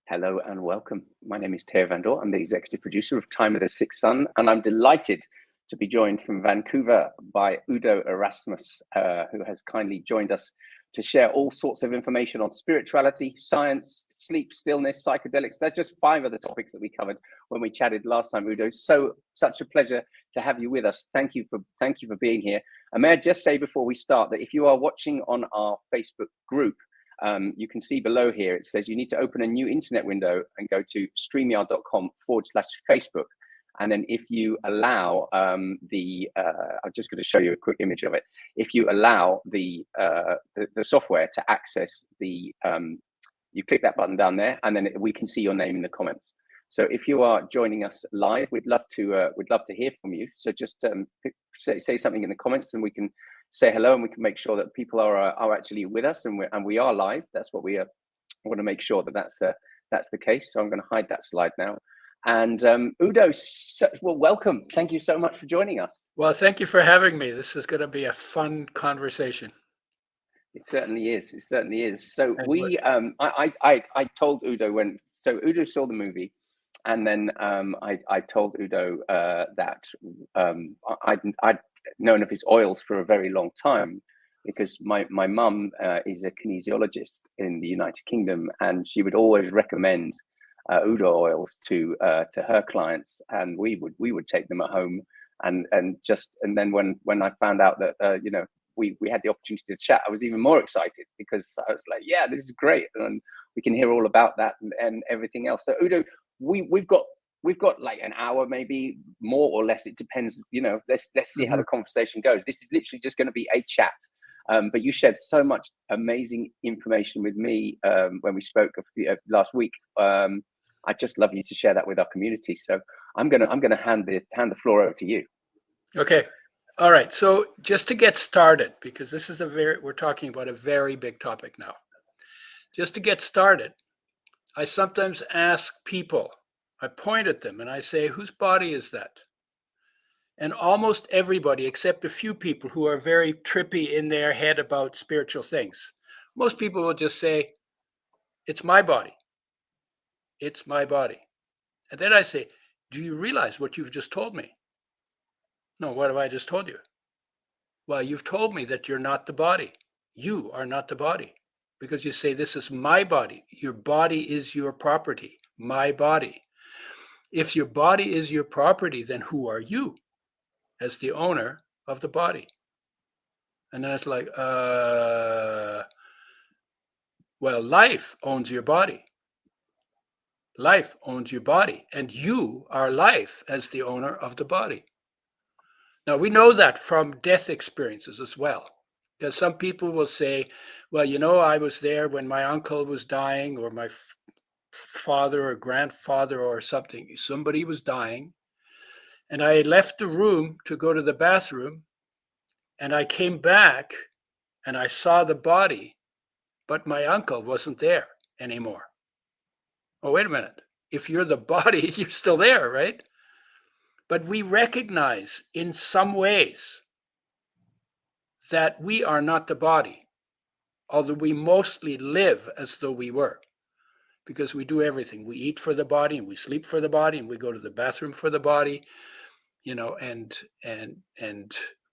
Hello and welcome. My name is Teo Van Dor. I'm the executive producer of Time of the Sixth Sun, and I'm delighted to be joined from Vancouver by Udo Erasmus, who has kindly joined us to share all sorts of information on spirituality, science, sleep, stillness, psychedelics. That's just 5 of the topics that we covered when we chatted last time, Udo. Such a pleasure to have you with us. Thank you for being here. And may I just say before we start that if you are watching on our Facebook group, you can see below here, it says you need to open a new internet window and go to streamyard.com/Facebook. And then if you allow I'm just going to show you a quick image of it. If you allow the software to access you click that button down there, and then we can see your name in the comments. So if you are joining us live, we'd love to hear from you. So just say something in the comments, and we can say hello, and we can make sure that people are actually with us, and we are live. That's what we want to make sure that that's the case. So I'm going to hide that slide now. And Udo, well, welcome. Thank you so much for joining us. Well, thank you for having me. This is going to be a fun conversation. It certainly is. It certainly is. So I told Udo Udo saw the movie, and then I told Udo that I'd known of his oils for a very long time, because my mum is a kinesiologist in the United Kingdom, and she would always recommend Udo oils to her clients, and we would take them at home, and then when I found out that we had the opportunity to chat, I was even more excited, because I was like, yeah, this is great, and we can hear all about that and everything else. So Udo, we've got like an hour, maybe more or less. It depends, let's see how the conversation goes. This is literally just going to be a chat. But you shared so much amazing information with me when we spoke last week. I'd just love you to share that with our community. So I'm gonna hand the floor over to you. Okay. All right. So just to get started, because this is we're talking about a very big topic now. Just to get started, I sometimes ask people, I point at them and I say, whose body is that? And almost everybody, except a few people who are very trippy in their head about spiritual things, most people will just say, it's my body. It's my body. And then I say, do you realize what you've just told me? No, what have I just told you? Well, you've told me that you're not the body. You are not the body, because you say, this is my body. Your body is your property, my body. If your body is your property, then who are you as the owner of the body? And then it's like, well, life owns your body. Life owns your body, and you are life as the owner of the body. Now, we know that from death experiences as well, because some people will say, well, I was there when my uncle was dying, or my father or grandfather or something. Somebody was dying, and I left the room to go to the bathroom, and I came back and I saw the body, but my uncle wasn't there anymore. Oh, wait a minute. If you're the body, you're still there, right? But we recognize in some ways that we are not the body, although we mostly live as though we were, because we do everything. We eat for the body, and we sleep for the body, and we go to the bathroom for the body, and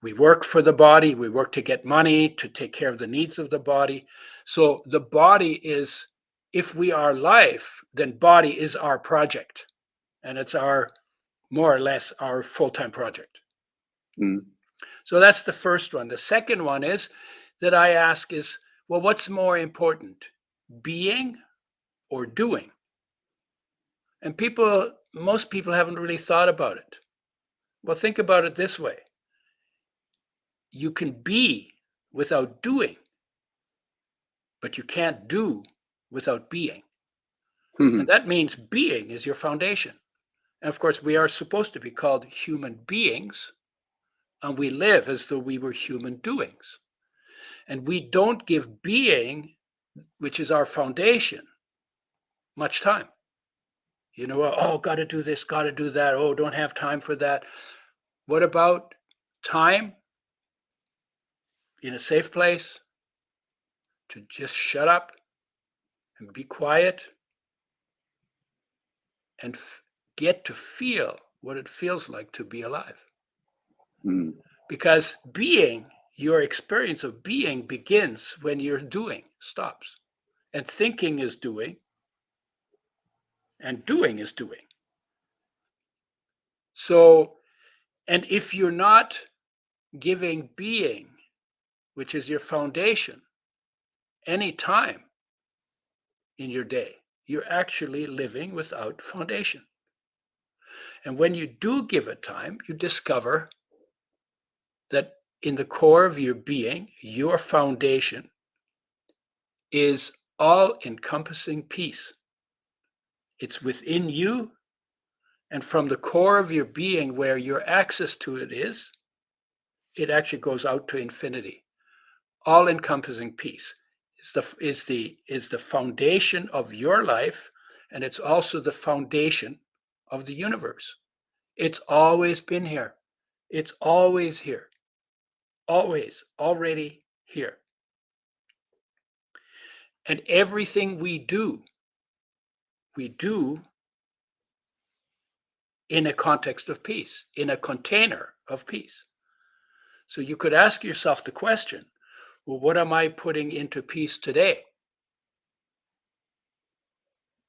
we work for the body. We work to get money, to take care of the needs of the body. So the body is, if we are life, then body is our project, and it's more or less our full-time project. So that's the first one. The second one is that I ask is, well, what's more important, being or doing? And most people haven't really thought about it. Well, think about it this way. You can be without doing, but you can't do without being. And that means being is your foundation. And of course, we are supposed to be called human beings, and we live as though we were human doings. And we don't give being, which is our foundation, much time. Oh, got to do this, got to do that. Oh, don't have time for that. What about time in a safe place to just shut up and be quiet and get to feel what it feels like to be alive. Because being, your experience of being begins when your doing stops. And thinking is doing, and doing is doing. So, and if you're not giving being, which is your foundation, any time in your day, you're actually living without foundation. And when you do give it time, you discover that in the core of your being, your foundation is all-encompassing peace. It's within you, and from the core of your being, where your access to it is, it actually goes out to infinity. All-encompassing peace is the foundation of your life, and it's also the foundation of the universe. It's always been here. It's always here. Always, already here. And everything we do in a context of peace, in a container of peace. So you could ask yourself the question, well, what am I putting into peace today?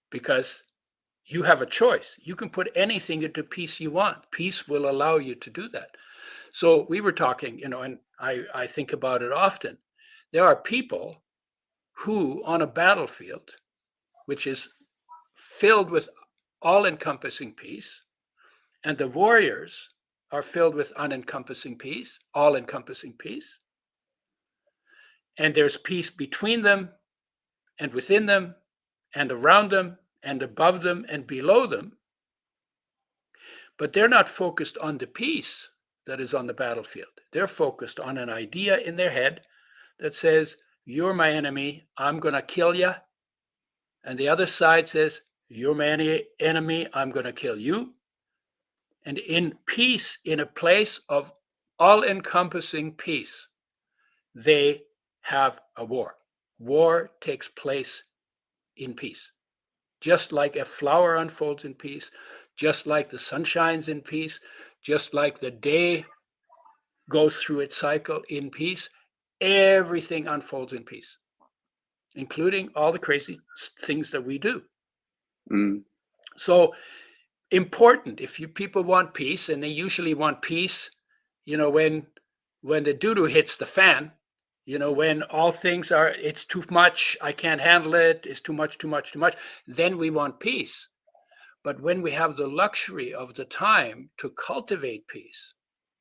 Because you have a choice. You can put anything into peace you want. Peace will allow you to do that. So we were talking, and I think about it often. There are people who on a battlefield, which is filled with all-encompassing peace, and the warriors are filled with unencompassing peace, all-encompassing peace. And there's peace between them and within them and around them and above them and below them. But they're not focused on the peace that is on the battlefield. They're focused on an idea in their head that says, you're my enemy, I'm going to kill you. And the other side says, you're my enemy, I'm going to kill you. And in peace, in a place of all-encompassing peace, they have a war. War takes place in peace. Just like a flower unfolds in peace, just like the sun shines in peace, just like the day goes through its cycle in peace, everything unfolds in peace, including all the crazy things that we do. So important, if people want peace, and they usually want peace, when the doo-doo hits the fan, when all things are, it's too much, I can't handle it, it's too much, then we want peace. But when we have the luxury of the time to cultivate peace,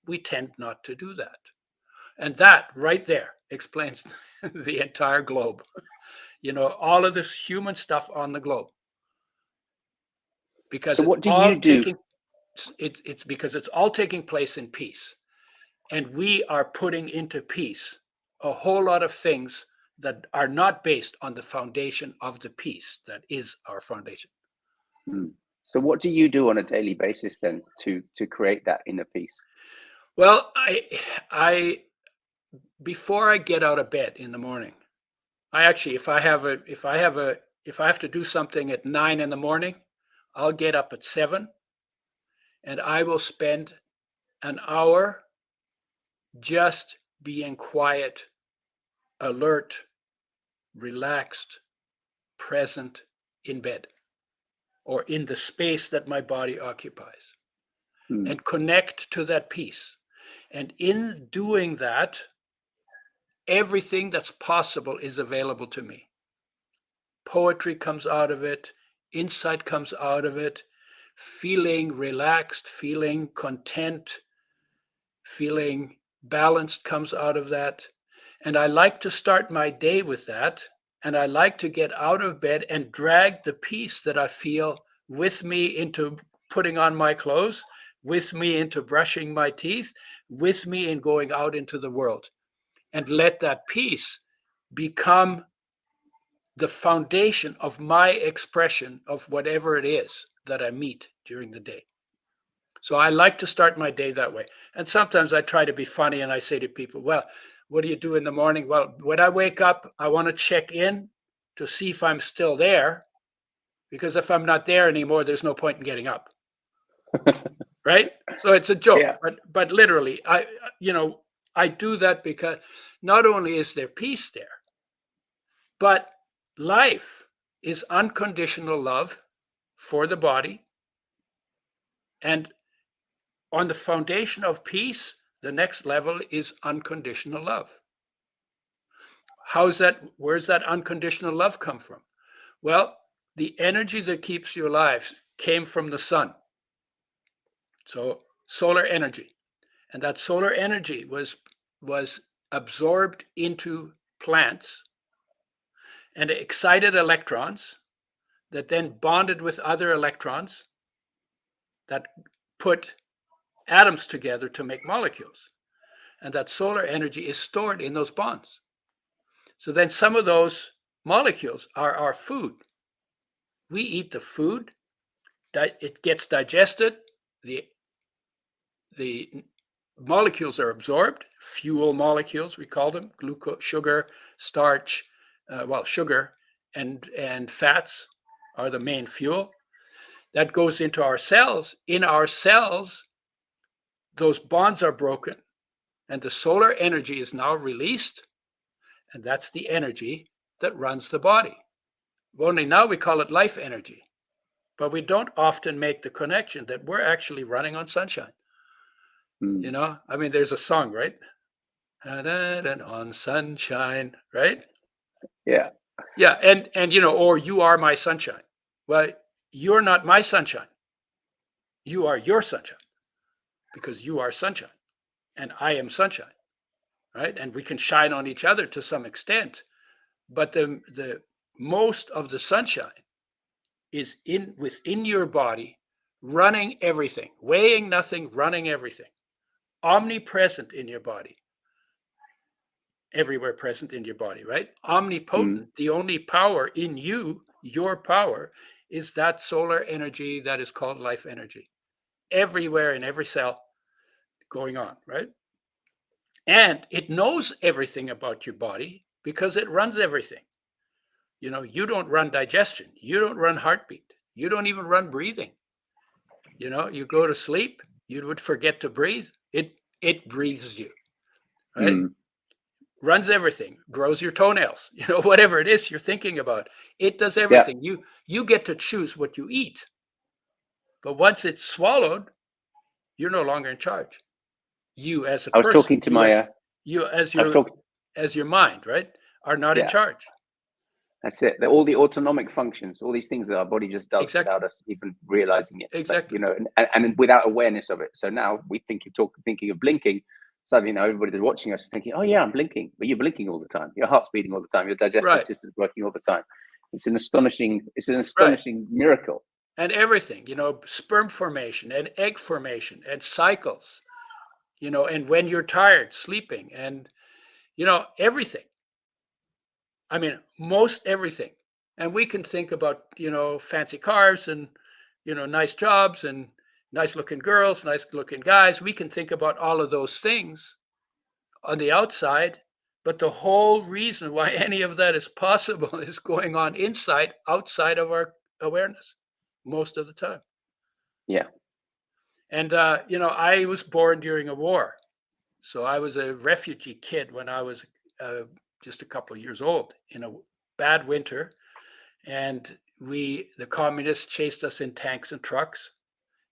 we tend not to do that. And that right there explains the entire globe, all of this human stuff on the globe. Because so what do you do? It's because it's all taking place in peace. And we are putting into peace a whole lot of things that are not based on the foundation of the peace that is our foundation. So what do you do on a daily basis then to create that inner peace? Well, I before I get out of bed in the morning, I actually, if I have to do something at 9 in the morning, I'll get up at 7 and I will spend an hour just being quiet, alert, relaxed, present in bed or in the space that my body occupies, and connect to that peace. And in doing that, everything that's possible is available to me. Poetry comes out of it, insight comes out of it, feeling relaxed, feeling content, feeling balanced comes out of that. And I like to start my day with that. And I like to get out of bed and drag the peace that I feel with me into putting on my clothes, with me into brushing my teeth, with me in going out into the world. And let that peace become the foundation of my expression of whatever it is that I meet during the day. So I like to start my day that way. And sometimes I try to be funny and I say to people, well, what do you do in the morning? Well, when I wake up, I want to check in to see if I'm still there, because if I'm not there anymore, there's no point in getting up. Right? So it's a joke, Yeah. but literally, I do that because not only is there peace there, but life is unconditional love for the body. And on the foundation of peace, the next level is unconditional love. How's that? Where's that unconditional love come from? Well, the energy that keeps you alive came from the sun. So solar energy. And that solar energy was absorbed into plants and excited electrons that then bonded with other electrons that put atoms together to make molecules. And that solar energy is stored in those bonds. So then some of those molecules are our food. We eat the food, it gets digested, the molecules are absorbed, fuel molecules, we call them, glucose, sugar, starch, sugar and fats are the main fuel. That goes into our cells. In our cells, those bonds are broken, and the solar energy is now released, and that's the energy that runs the body. Only now we call it life energy, but we don't often make the connection that we're actually running on sunshine. You know, I mean, there's a song, right? On sunshine, right? Yeah. Yeah, and or you are my sunshine. Well, you're not my sunshine. You are your sunshine, because you are sunshine and I am sunshine, right? And we can shine on each other to some extent, but the most of the sunshine is within your body, running everything, weighing nothing, running everything, omnipresent in your body, everywhere present in your body, right? Omnipotent. The only power in you, your power, is that solar energy that is called life energy, everywhere in every cell going on, right? And it knows everything about your body because it runs everything. You know, you don't run digestion, you don't run heartbeat, you don't even run breathing. You know, you go to sleep, you would forget to breathe. It breathes you, right? Runs everything, grows your toenails, you know, whatever it is you're thinking about. It does everything. Yeah. You get to choose what you eat. But once it's swallowed, you're no longer in charge. You as a person, I was talking to as your mind, right, are not in charge. That's it. All the autonomic functions, all these things that our body just does without us even realizing it. Exactly. But, you know, and without awareness of it. So now we thinking of blinking. Suddenly, you know, everybody that's watching us is thinking, "Oh yeah, I'm blinking," but you're blinking all the time. Your heart's beating all the time. Your digestive system's working all the time. It's an astonishing miracle. And everything, you know, sperm formation and egg formation and cycles, you know, and when you're tired, sleeping, and you know, everything. I mean, most everything. And we can think about, you know, fancy cars and, you know, nice jobs and nice looking girls, nice looking guys. We can think about all of those things on the outside, but the whole reason why any of that is possible is going on outside of our awareness most of the time. Yeah. And, you know, I was born during a war. So I was a refugee kid when I was just a couple of years old in a bad winter. And the communists chased us in tanks and trucks.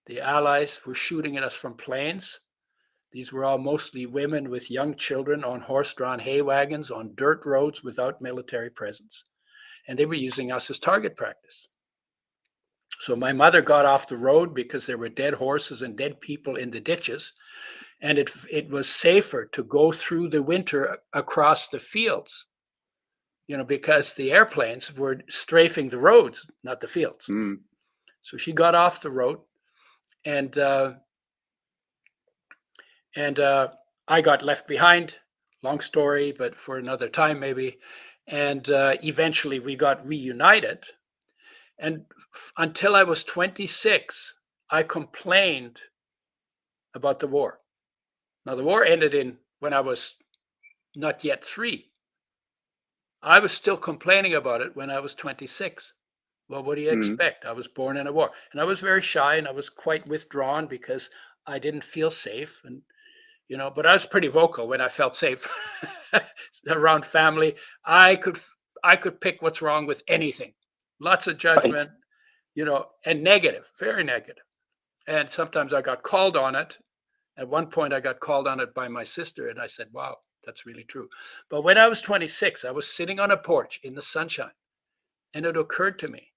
The Allies were shooting at us from planes. These were all mostly women with young children on horse-drawn hay wagons on dirt roads without military presence. And they were using us as target practice. So my mother got off the road because there were dead horses and dead people in the ditches. And it was safer to go through the winter across the fields, you know, because the airplanes were strafing the roads, not the fields. So she got off the road, and I got left behind. Long story, but for another time maybe. And eventually we got reunited. And until I was 26, I complained about the war. Now, the war ended when I was not yet 3. I was still complaining about it when I was 26. Well, what do you Mm. expect? I was born in a war, and I was very shy, and I was quite withdrawn because I didn't feel safe, and but I was pretty vocal when I felt safe around family. I could I could pick what's wrong with anything. Lots of Right. judgment, and negative, very negative. And sometimes I got called on it. At one point, I got called on it by my sister, and I said, "Wow, that's really true." But when I was 26, I was sitting on a porch in the sunshine, and it occurred to me,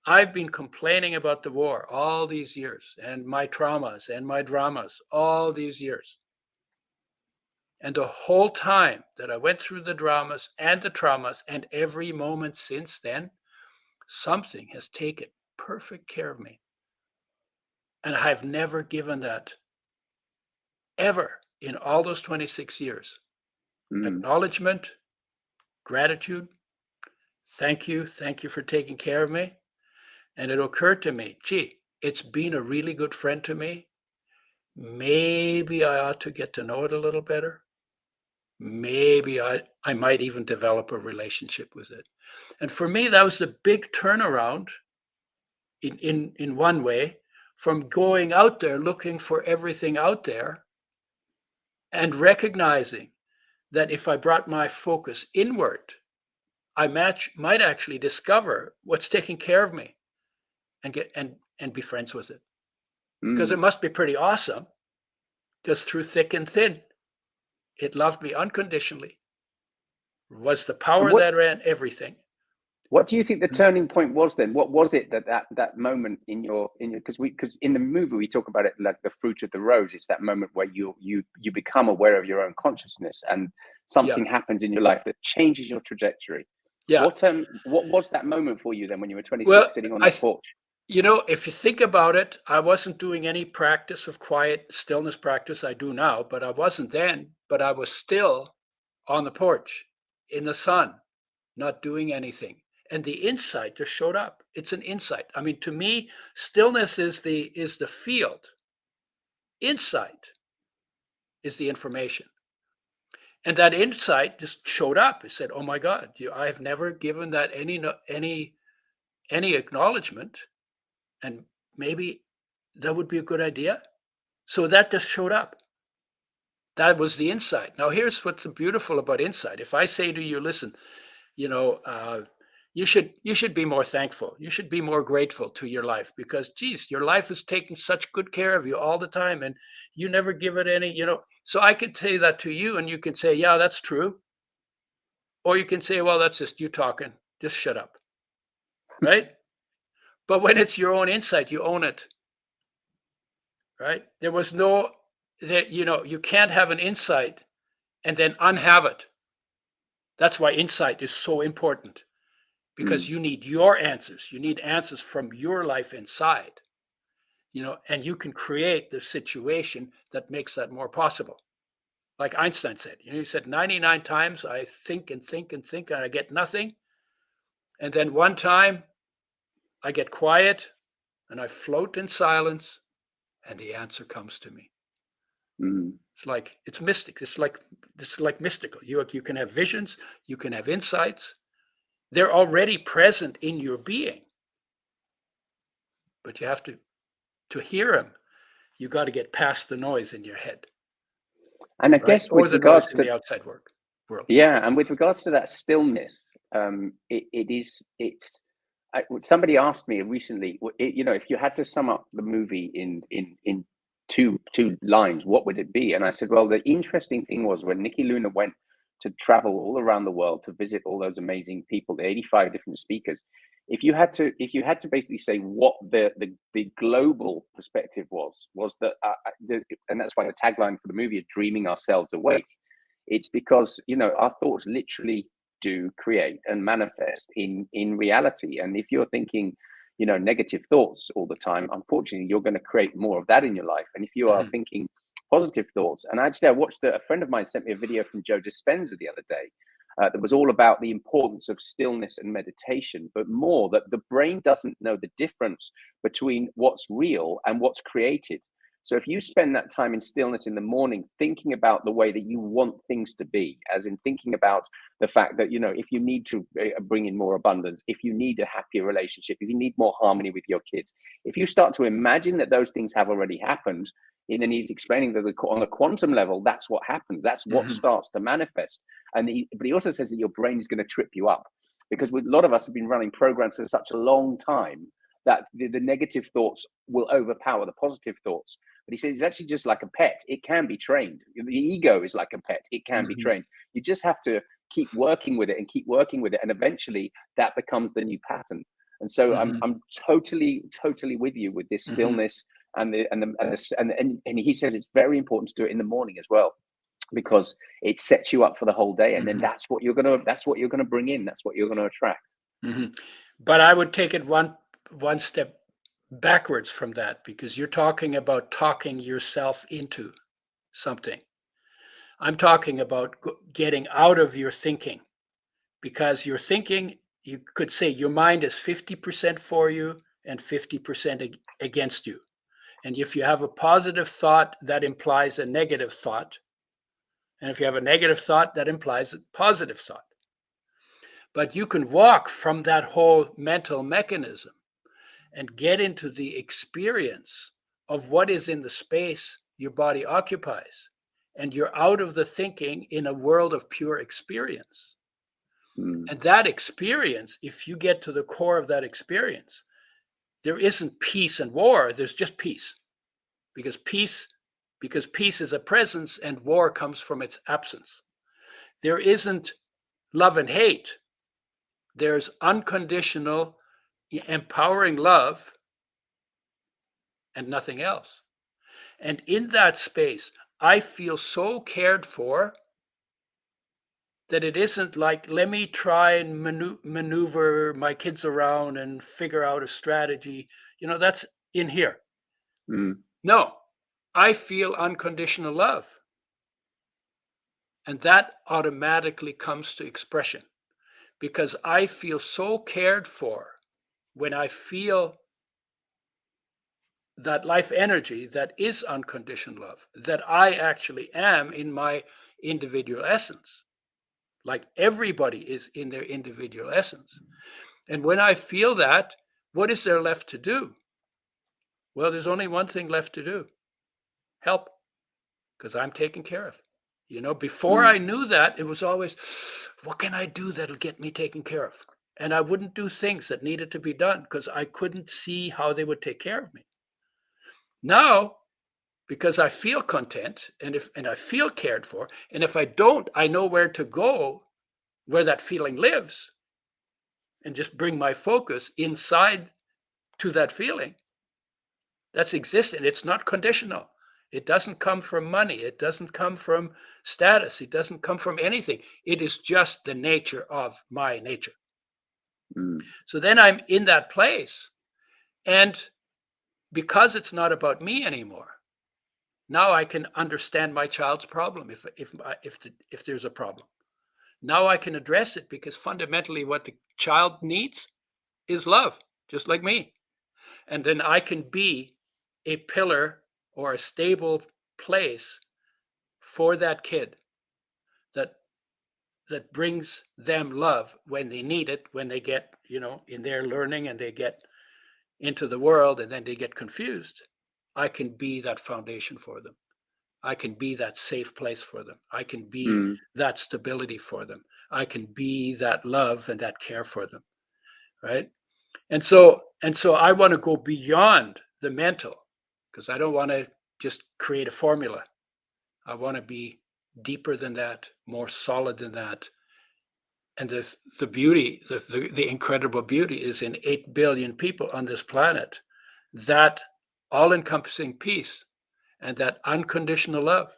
I've been complaining about the war all these years and my traumas and my dramas all these years. And the whole time that I went through the dramas and the traumas and every moment since then, something has taken perfect care of me. And I've never given that ever in all those 26 years. Mm. Acknowledgement, gratitude, thank you for taking care of me. And it occurred to me, gee, it's been a really good friend to me. Maybe I ought to get to know it a little better. Maybe I might even develop a relationship with it. And for me, that was a big turnaround in one way, from going out there looking for everything out there and recognizing that if I brought my focus inward, I might actually discover what's taking care of me and be friends with it. Because it Mm. must be pretty awesome, because through thick and thin, it loved me unconditionally, was the And power that ran everything. what do you think the turning point was then? What was it that moment in your because in the movie we talk about it like the fruit of the rose. It's that moment where you become aware of your own consciousness and Yeah, something happens in your life that changes your trajectory. yeah. What was that moment for you then when you were Well, 26 sitting on that porch? if you think about it, I wasn't doing any practice of quiet stillness practice. I do now, but I wasn't then. But I was still on the porch in the sun, not doing anything. And the insight just showed up. It's an insight. I mean, to me, stillness is the field. Insight is the information. And that insight just showed up. It said, "Oh my God, I have never given that any acknowledgement, and maybe that would be a good idea." So that just showed up. That was the insight. Now, here's what's beautiful about insight. If I say to you, "Listen, you know, you should be more thankful. You should be more grateful to your life because, geez, your life is taking such good care of you all the time, and you never give it any." So I could say that to you, and you can say, "Yeah, that's true," or you can say, "Well, that's just you talking. Just shut up." Right? But when it's your own insight, you own it. Right? There was no that you can't have an insight and then unhave it. That's why insight is so important, because Mm. you need your answers. You need answers from your life inside, and you can create the situation that makes that more possible. Like Einstein said, he said 99 times I think and think and think and I get nothing. And then one time I get quiet and I float in silence and the answer comes to me. Mm. It's mystic. It's like mystical. You can have visions, you can have insights. They're already present in your being, but you have to hear them. You got to get past the noise in your head, And I right? guess Or with the noise regards in to the outside world. yeah, and with regards to that stillness, somebody asked me recently, if you had to sum up the movie in two lines, what would it be? And I said, well, the interesting thing was when Nikki Luna went to travel all around the world to visit all those amazing people, the 85 different speakers. If you had to basically say what the global perspective was that, and that's why the tagline for the movie is "Dreaming Ourselves Awake." It's because our thoughts literally do create and manifest in reality. And if you're thinking negative thoughts all the time, unfortunately you're going to create more of that in your life. And if you are Mhm. thinking positive thoughts, and actually I watched a friend of mine sent me a video from Joe Dispenza the other day that was all about the importance of stillness and meditation, but more that the brain doesn't know the difference between what's real and what's created. So if you spend that time in stillness in the morning, thinking about the way that you want things to be, as in thinking about the fact that, if you need to bring in more abundance, if you need a happier relationship, if you need more harmony with your kids, if you start to imagine that those things have already happened, and then he's explaining that on a quantum level, that's what happens. That's what starts to manifest. But he also says that your brain is going to trip you up, because a lot of us have been running programs for such a long time that the negative thoughts will overpower the positive thoughts. But he says it's actually just like a pet. It can be trained. The ego is like a pet. It can be trained. You just have to keep working with it and keep working with it. And eventually that becomes the new pattern. And so I'm totally with you with this stillness and he says it's very important to do it in the morning as well, because it sets you up for the whole day. And then that's what you're gonna bring in. That's what you're gonna attract. But I would take it one step backwards from that, because you're talking about talking yourself into something. I'm talking about getting out of your thinking, because your thinking, you could say your mind is 50% for you and 50% against you. And if you have a positive thought, that implies a negative thought. And if you have a negative thought, that implies a positive thought. But you can walk from that whole mental mechanism and get into the experience of what is in the space your body occupies. And you're out of the thinking in a world of pure experience. And that experience, if you get to the core of that experience, there isn't peace and war, there's just peace. Because peace is a presence and war comes from its absence. There isn't love and hate. There's unconditional, empowering love and nothing else. And in that space, I feel so cared for that it isn't like, let me try and maneuver my kids around and figure out a strategy. That's in here. No, I feel unconditional love. And that automatically comes to expression, because I feel so cared for when I feel that life energy that is unconditional love, that I actually am in my individual essence. Like everybody is in their individual essence. And when I feel that, what is there left to do? Well, there's only one thing left to do: help, because I'm taken care of. Before I knew that, it was always, what can I do that'll get me taken care of? And I wouldn't do things that needed to be done because I couldn't see how they would take care of me. Now, because I feel content and I feel cared for, and if I don't, I know where to go, where that feeling lives, and just bring my focus inside to that feeling. That's existent. It's not conditional. It doesn't come from money. It doesn't come from status. It doesn't come from anything. It is just the nature of my nature. So then I'm in that place. And because it's not about me anymore, now I can understand my child's problem if there's a problem. Now I can address it, because fundamentally what the child needs is love, just like me. And then I can be a pillar or a stable place for that kid that brings them love when they need it, when they get, in their learning and they get into the world and then they get confused. I can be that foundation for them. I can be that safe place for them. I can be that stability for them. I can be that love and that care for them, right? And so I want to go beyond the mental, because I don't want to just create a formula. I want to be deeper than that, more solid than that. And the beauty, the incredible beauty is in 8 billion people on this planet, that all-encompassing peace and that unconditional love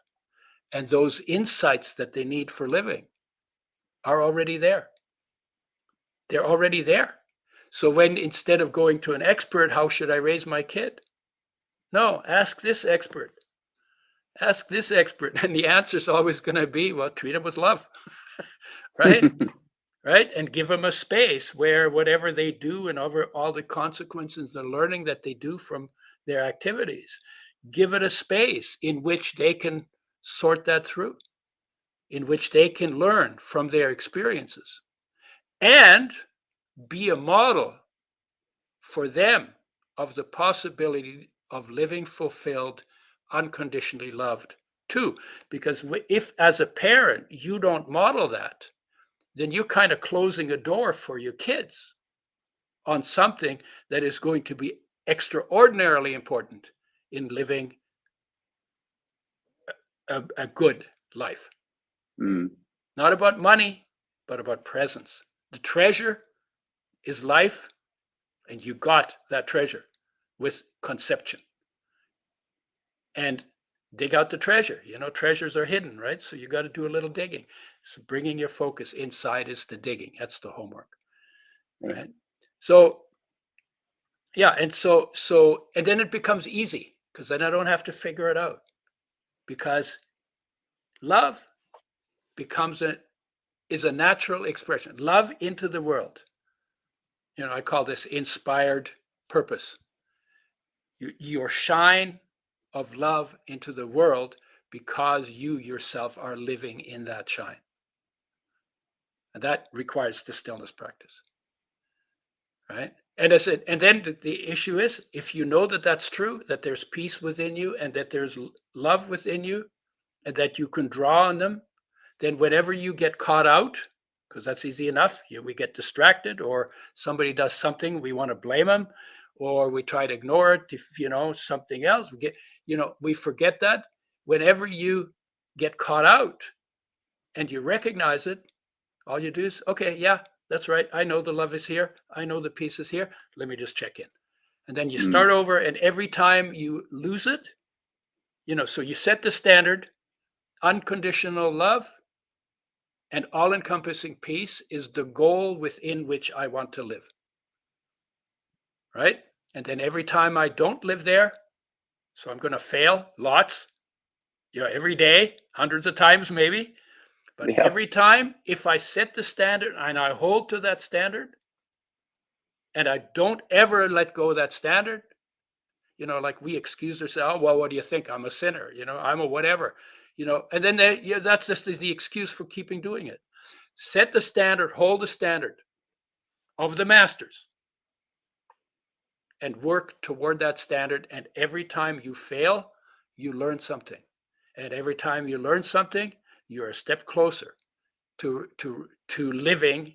and those insights that they need for living are already there. They're already there. So when, instead of going to an expert, how should I raise my kid? No, ask this expert. Ask this expert. And the answer is always going to be, well, treat them with love, right? Right? And give them a space where whatever they do and over all the consequences, the learning that they do from their activities, give it a space in which they can sort that through, in which they can learn from their experiences and be a model for them of the possibility of living fulfilled, unconditionally loved too. Because if as a parent you don't model that, then you're kind of closing a door for your kids on something that is going to be extraordinarily important in living a good life. Not about money, but about presence. The treasure is life, and you got that treasure with conception. And dig out the treasure. You know, treasures are hidden, right? So you got to do a little digging. So bringing your focus inside is the digging. That's the homework, right? So, yeah, and and then it becomes easy because then I don't have to figure it out, because love is a natural expression. Love into the world. You know, I call this inspired purpose. Your shine of love into the world because you yourself are living in that shine. And that requires the stillness practice, right? And I said, and then the issue is, if you know that that's true, that there's peace within you and that there's love within you and that you can draw on them, then whenever you get caught out, because that's easy enough, we get distracted or somebody does something, we want to blame them, or we try to ignore it if, something else, we forget that. Whenever you get caught out and you recognize it, all you do is, okay, yeah, that's right. I know the love is here. I know the peace is here. Let me just check in. And then you start over, and every time you lose it, so you set the standard, unconditional love and all-encompassing peace is the goal within which I want to live, right? And then every time I don't live there, so I'm going to fail lots, every day, hundreds of times maybe, but every time, if I set the standard and I hold to that standard and I don't ever let go of that standard, like we excuse ourselves, well, what do you think? I'm a sinner, I'm a whatever, and then that's just the excuse for keeping doing it. Set the standard, hold the standard of the masters and work toward that standard. And every time you fail, you learn something. And every time you learn something, you're a step closer to living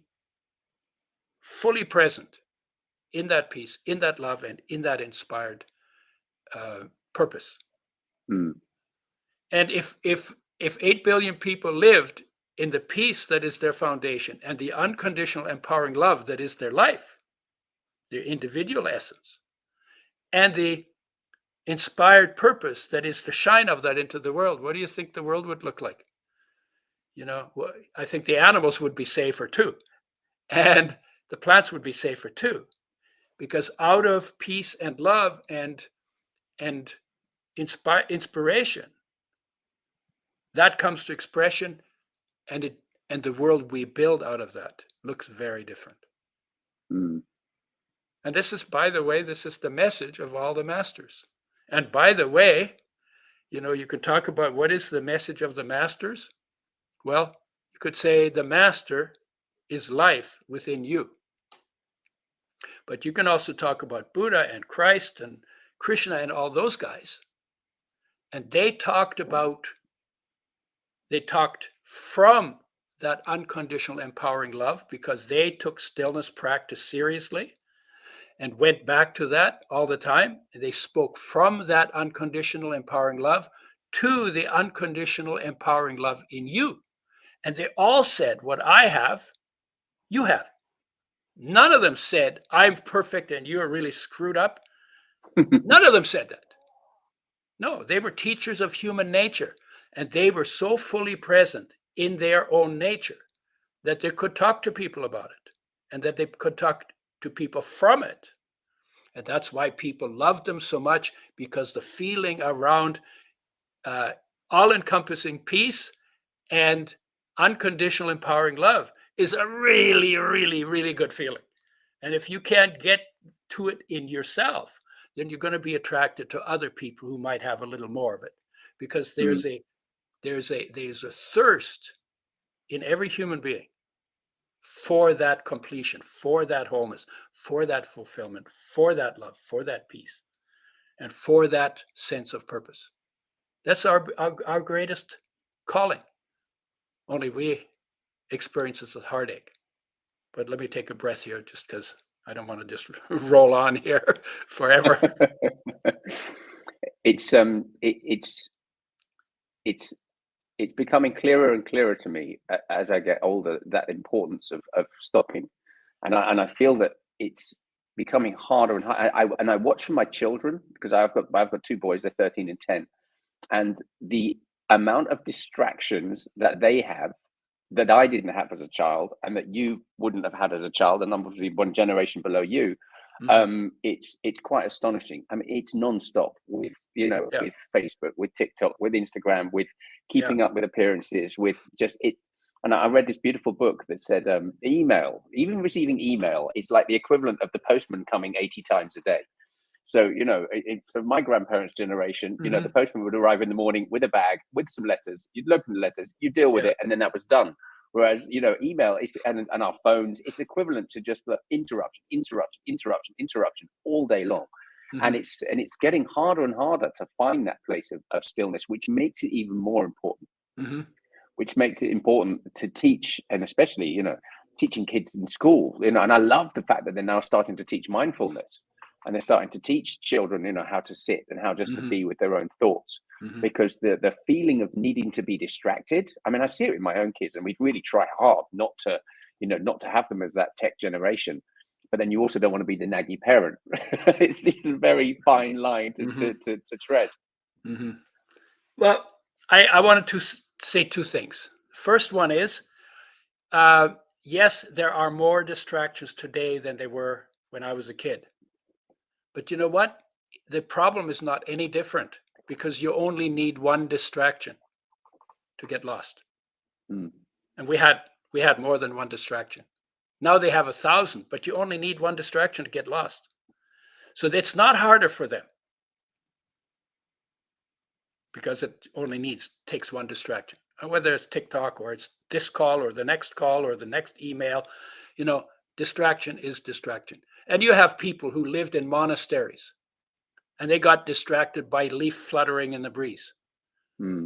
fully present in that peace, in that love, and in that inspired purpose. And if 8 billion people lived in the peace that is their foundation and the unconditional empowering love that is their life, their individual essence, and the inspired purpose that is the shine of that into the world, what do you think the world would look like? I think the animals would be safer too, and the plants would be safer too, because out of peace and love and inspiration, that comes to expression, and the world we build out of that looks very different. And this is, by the way, the message of all the masters. And by the way, you could talk about what is the message of the masters. Well, you could say the master is life within you. But you can also talk about Buddha and Christ and Krishna and all those guys. And they talked from that unconditional empowering love because they took stillness practice seriously and went back to that all the time. They spoke from that unconditional empowering love to the unconditional empowering love in you. And they all said, what I have, you have. None of them said, I'm perfect and you're really screwed up. None of them said that. No, they were teachers of human nature, and they were so fully present in their own nature that they could talk to people about it and that they could talk to people from it. And that's why people loved them so much, because the feeling around all-encompassing peace and unconditional empowering love is a really, really, really good feeling. And if you can't get to it in yourself, then you're going to be attracted to other people who might have a little more of it, because there's a thirst in every human being for that completion, for that wholeness, for that fulfillment, for that love, for that peace, and for that sense of purpose. That's our greatest calling. Only we experience it as a heartache. But let me take a breath here, just because I don't want to just roll on here forever. It's becoming clearer and clearer to me as I get older, that importance of stopping, and I feel that it's becoming harder and harder. I watch from my children, because I've got two boys, they're 13 and 10, and the amount of distractions that they have that I didn't have as a child, and that you wouldn't have had as a child, and obviously one generation below you. It's quite astonishing. I mean, it's non-stop with with Facebook, with TikTok, with Instagram, with keeping up with appearances, with just it. And I read this beautiful book that said email, even receiving email, is like the equivalent of the postman coming 80 times a day. So, for my grandparents' generation, the postman would arrive in the morning with a bag, with some letters. You'd open the letters, you deal with it, and then that was done. Whereas, email is, and our phones, it's equivalent to just the interruption all day long. And it's getting harder and harder to find that place of stillness, which makes it even more important. Which makes it important to teach, and especially, teaching kids in school. And I love the fact that they're now starting to teach mindfulness. And they're starting to teach children, how to sit and how just to be with their own thoughts, because the feeling of needing to be distracted. I mean, I see it with my own kids, and we really try hard not to have them as that tech generation. But then you also don't want to be the naggy parent. It's just a very fine line to tread. Well, I wanted to say two things. First one is, yes, there are more distractions today than there were when I was a kid. But you know what? The problem is not any different, because you only need one distraction to get lost. And we had more than one distraction. Now they have 1,000, but you only need one distraction to get lost. So it's not harder for them, because it only takes one distraction. And whether it's TikTok, or it's this call, or the next call, or the next email, distraction is distraction. And you have people who lived in monasteries, and they got distracted by leaf fluttering in the breeze,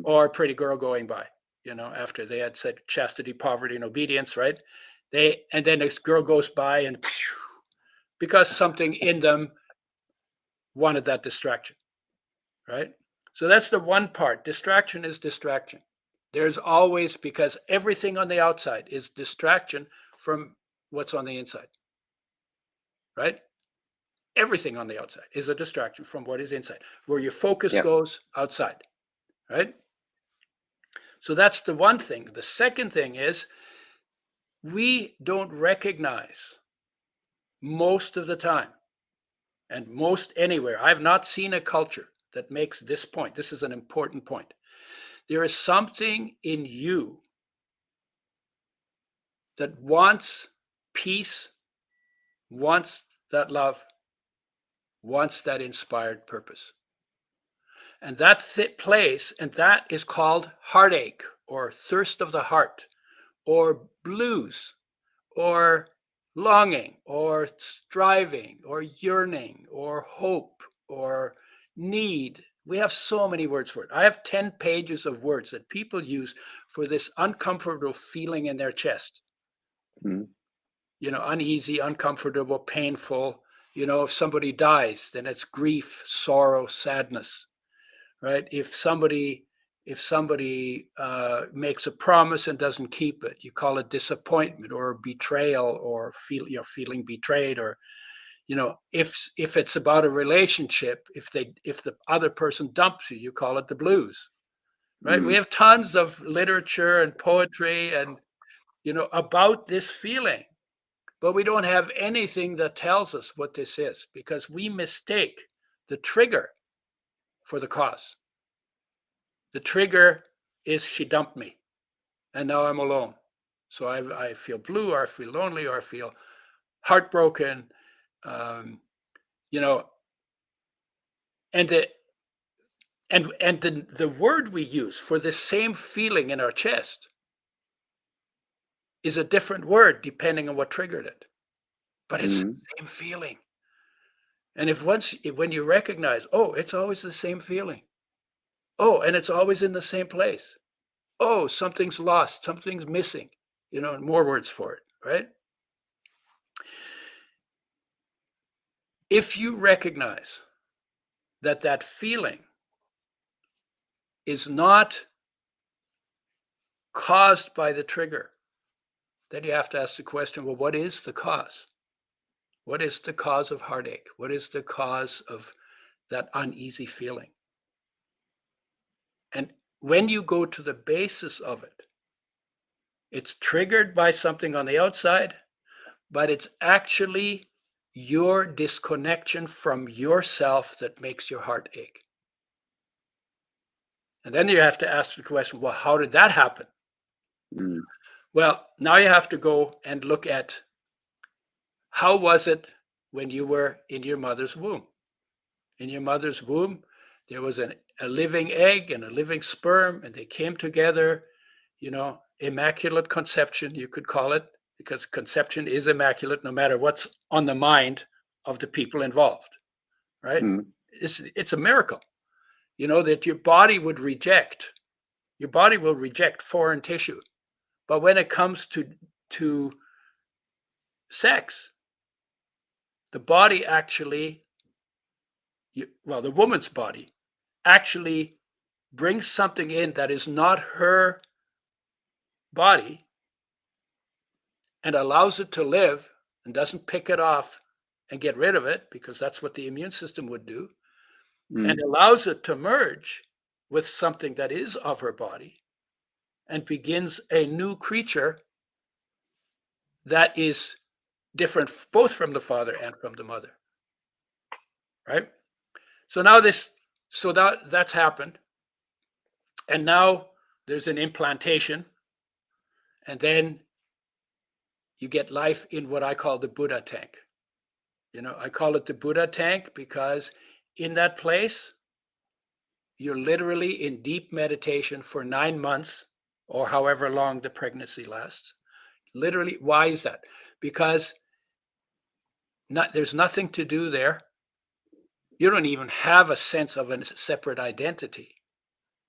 or a pretty girl going by, after they had said chastity, poverty, and obedience, right? And then this girl goes by, and because something in them wanted that distraction, right? So that's the one part. Distraction is distraction. There's always, because everything on the outside is distraction from what's on the inside. Right? Everything on the outside is a distraction from what is inside. Where your focus goes, outside. Right? So that's the one thing. The second thing is, we don't recognize most of the time, and most anywhere. I've not seen a culture that makes this point. This is an important point. There is something in you that wants peace, wants that love, wants that inspired purpose. And that place, and that is called heartache, or thirst of the heart, or blues, or longing, or striving, or yearning, or hope, or need. We have so many words for it. I have 10 pages of words that people use for this uncomfortable feeling in their chest. Uneasy, uncomfortable, painful. If somebody dies, then it's grief, sorrow, sadness, right? If somebody makes a promise and doesn't keep it, you call it disappointment, or betrayal, or feeling betrayed, or if it's about a relationship, if the other person dumps you, you call it the blues, right? We have tons of literature and poetry and about this feeling. But we don't have anything that tells us what this is, because we mistake the trigger for the cause. The trigger is, she dumped me, and now I'm alone. So I feel blue, or I feel lonely, or I feel heartbroken. And the word we use for the same feeling in our chest is a different word depending on what triggered it, but it's the same feeling. And when you recognize, oh, it's always the same feeling. Oh, and it's always in the same place. Oh, something's lost, something's missing, and more words for it, right? If you recognize that feeling is not caused by the trigger, then you have to ask the question, well, what is the cause? What is the cause of heartache? What is the cause of that uneasy feeling? And when you go to the basis of it, it's triggered by something on the outside, but it's actually your disconnection from yourself that makes your heart ache. And then you have to ask the question, well, how did that happen? Well, now you have to go and look at how was it when you were in your mother's womb? In your mother's womb, there was a living egg and a living sperm, and they came together, immaculate conception, you could call it, because conception is immaculate no matter what's on the mind of the people involved, right? It's a miracle, that your body will reject foreign tissue. But when it comes to sex, the body actually, the woman's body actually brings something in that is not her body and allows it to live and doesn't pick it off and get rid of it, because that's what the immune system would do, and allows it to merge with something that is of her body and begins a new creature that is different both from the father and from the mother, right? So now that's happened, and now there's an implantation, and then you get life in what I call the Buddha tank. I call it the Buddha tank because in that place, you're literally in deep meditation for 9 months or however long the pregnancy lasts. Literally, why is that? Because there's nothing to do there. You don't even have a sense of a separate identity.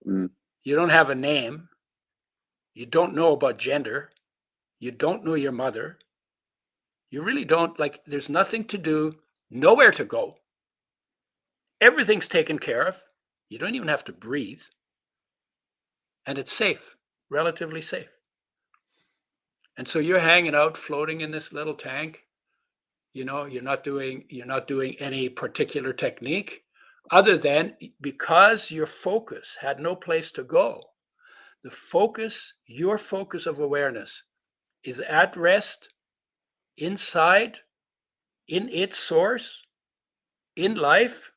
You don't have a name. You don't know about gender. You don't know your mother. You really don't. There's nothing to do, nowhere to go. Everything's taken care of. You don't even have to breathe. And it's safe, relatively safe. And so you're hanging out, floating in this little tank. You're not doing any particular technique other than because your focus had no place to go. Your focus of awareness is at rest, inside, in its source, in life,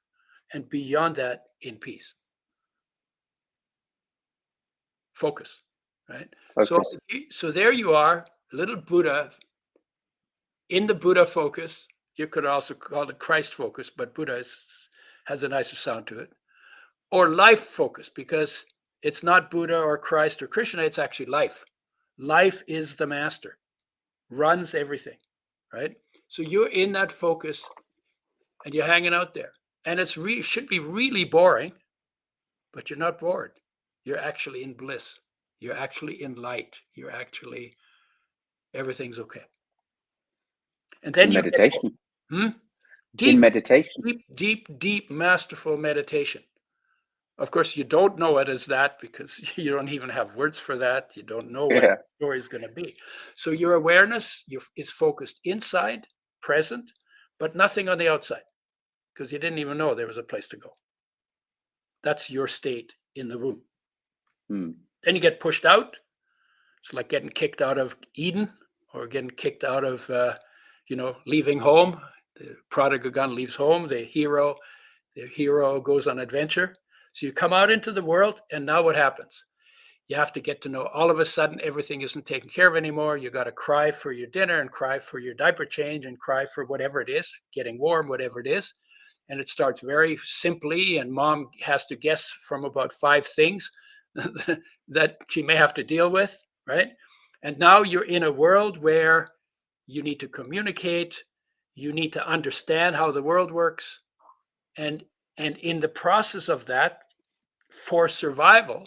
and beyond that, in peace. Focus, right? So there you are, little Buddha, in the Buddha focus. You could also call it Christ focus, but Buddha has a nicer sound to it. Or life focus, because it's not Buddha or Christ or Krishna, it's actually life. Life is the master, runs everything, right? So you're in that focus and you're hanging out there. And should be really boring, but you're not bored. You're actually in bliss. You're actually in light. Everything's okay. And then meditation. Deep meditation. Deep, masterful meditation. Of course, you don't know it as that because you don't even have words for that. You don't know what the story is going to be. So your awareness is focused inside, present, but nothing on the outside because you didn't even know there was a place to go. That's your state in the room. Then you get pushed out. It's like getting kicked out of Eden or getting kicked out of, leaving home. The prodigal son leaves home. The hero goes on adventure. So you come out into the world, and now what happens? You have to get to know all of a sudden everything isn't taken care of anymore. You got to cry for your dinner and cry for your diaper change and cry for whatever it is, getting warm, whatever it is. and it starts very simply, and mom has to guess from about 5 things that she may have to deal with, right? And now you're in a world where you need to communicate, you need to understand how the world works, and in the process of that, for survival,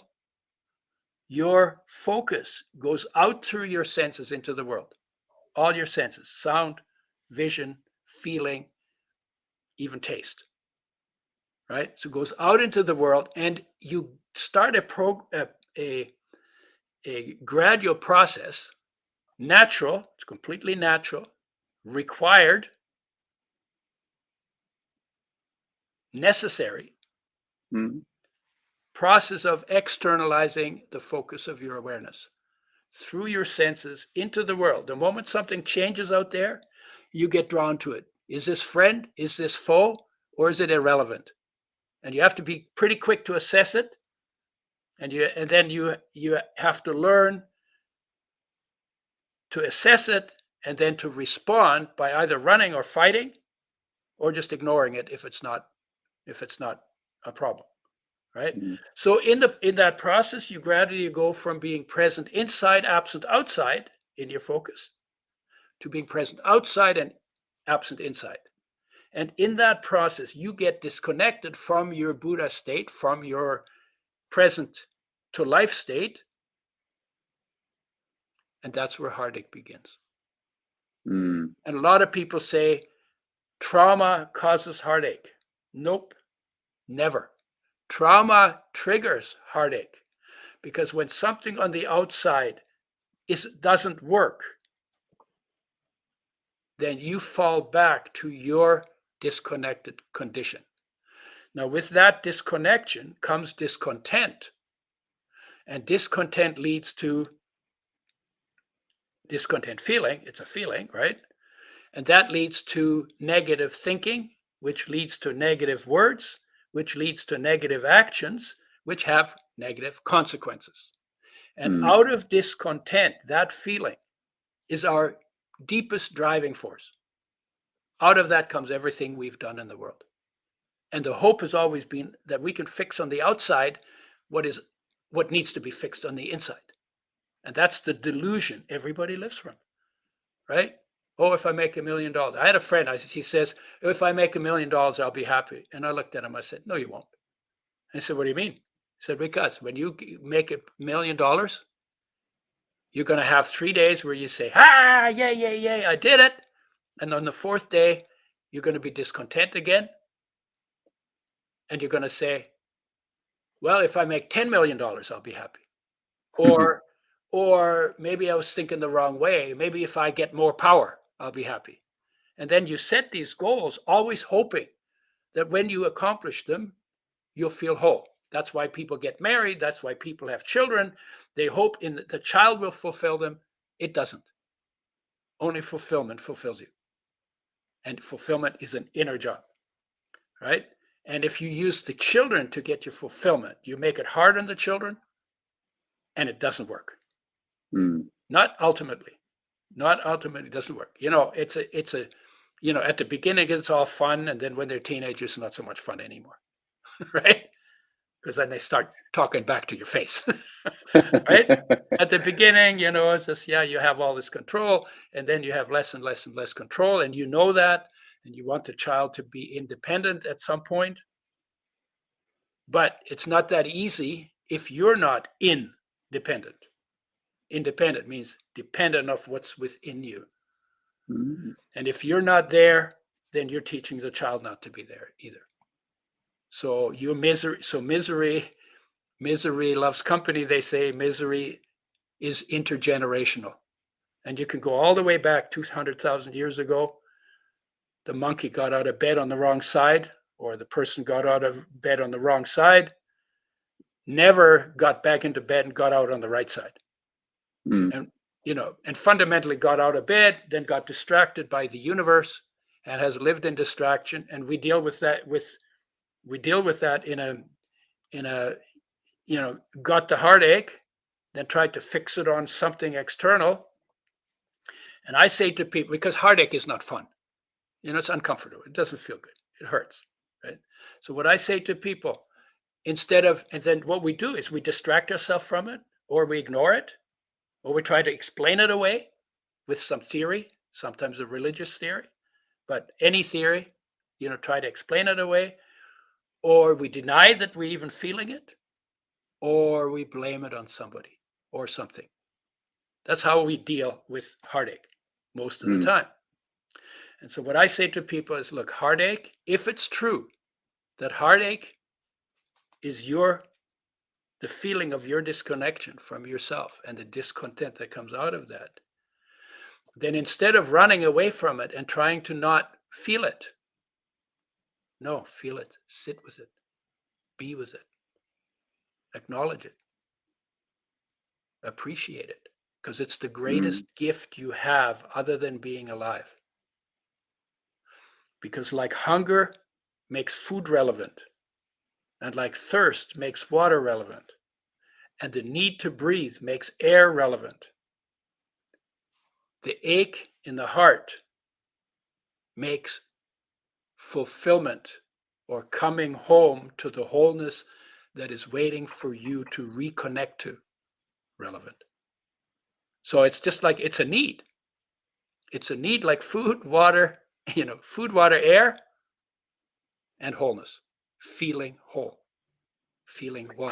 your focus goes out through your senses into the world. All your senses: sound, vision, feeling, even taste, right? So it goes out into the world, and you start a gradual process, natural, it's completely natural, required, necessary process of externalizing the focus of your awareness through your senses into the world. The moment something changes out there, you get drawn to it. Is this friend? Is this foe? Or is it irrelevant? And you have to be pretty quick to assess it. And then you have to learn to assess it, and then to respond by either running or fighting, or just ignoring it if it's not a problem, right? So in that process, you gradually go from being present inside, absent outside in your focus, to being present outside and absent inside. And in that process, you get disconnected from your Buddha state, from your present to life state. And that's where heartache begins. And a lot of people say trauma causes heartache. Nope, never. Trauma triggers heartache, because when something on the outside doesn't work, then you fall back to your disconnected condition. Now, with that disconnection comes discontent, and discontent leads to discontent feeling. It's a feeling, right? And that leads to negative thinking, which leads to negative words, which leads to negative actions, which have negative consequences. And out of discontent, that feeling is our deepest driving force. Out of that comes everything we've done in the world. And the hope has always been that we can fix on the outside what needs to be fixed on the inside. And that's the delusion everybody lives from, right? Oh, if I make $1 million. I had a friend, he says, if I make $1 million, I'll be happy. And I looked at him, I said, no, you won't. I said, what do you mean? He said, because when you make $1 million, you're going to have 3 days where you say, yay, I did it. And on the 4th day, you're going to be discontent again. And you're going to say, well, if I make $10 million, I'll be happy. Or maybe I was thinking the wrong way. Maybe if I get more power, I'll be happy. And then you set these goals, always hoping that when you accomplish them, you'll feel whole. That's why people get married. That's why people have children. They hope the child will fulfill them. It doesn't. Only fulfillment fulfills you. And fulfillment is an inner job, right? And if you use the children to get your fulfillment, you make it hard on the children, and it doesn't work. Not ultimately. It doesn't work. It's a at the beginning it's all fun, and then when they're teenagers, it's not so much fun anymore, right? Because then they start talking back to your face, right? At the beginning, it's just, you have all this control, and then you have less and less and less control, and you know that, and you want the child to be independent at some point. But it's not that easy if you're not independent. Independent means dependent of what's within you. And if you're not there, then you're teaching the child not to be there either. So misery loves company. They say misery is intergenerational. And you can go all the way back 200,000 years ago. The monkey got out of bed on the wrong side, or the person got out of bed on the wrong side, never got back into bed and got out on the right side. And fundamentally got out of bed, then got distracted by the universe, and has lived in distraction. And we deal with that in a got the heartache, then tried to fix it on something external. And I say to people, because heartache is not fun, it's uncomfortable, it doesn't feel good, it hurts, right? So what I say to people, instead of, and then what we do is we distract ourselves from it, or we ignore it, or we try to explain it away with some theory, sometimes a religious theory, but any theory, try to explain it away, or we deny that we're even feeling it, or we blame it on somebody or something. That's how we deal with heartache most of the time. And so what I say to people is, look, heartache, if it's true that heartache is the feeling of your disconnection from yourself and the discontent that comes out of that, then instead of running away from it and trying to not feel it, no, feel it, sit with it, be with it, acknowledge it, appreciate it, because it's the greatest gift you have other than being alive. Because like hunger makes food relevant, and like thirst makes water relevant, and the need to breathe makes air relevant, the ache in the heart makes fulfillment or coming home to the wholeness that is waiting for you to reconnect to relevant. So it's just like it's a need. It's a need like food, water, food, water, air, and wholeness. Feeling whole, feeling one.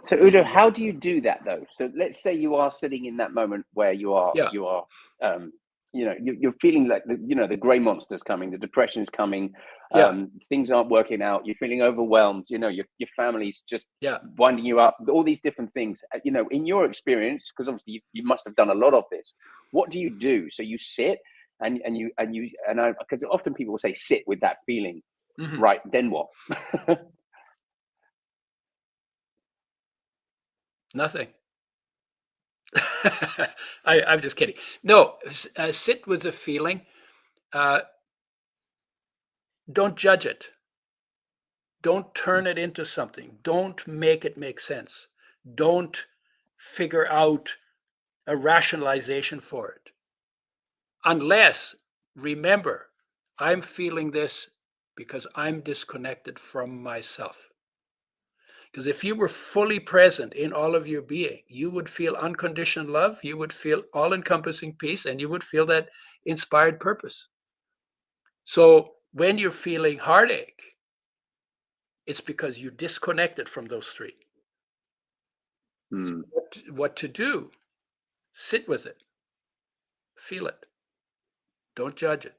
So Udo, how do you do that though? So let's say you are sitting in that moment where you're feeling like the gray monster's coming, the depression is coming, things aren't working out, you're feeling overwhelmed, your family's just winding you up, all these different things. In your experience, because obviously you must have done a lot of this, what do you do? So you sit because often people will say sit with that feeling, right? Then what? Nothing. I'm just kidding. No, sit with the feeling. Don't judge it. Don't turn it into something. Don't make it make sense. Don't figure out a rationalization for it. Unless, remember, I'm feeling this because I'm disconnected from myself. Because if you were fully present in all of your being, you would feel unconditional love, you would feel all-encompassing peace, and you would feel that inspired purpose. So when you're feeling heartache, it's because you're disconnected from those three. So what to do? Sit with it. Feel it. Don't judge it.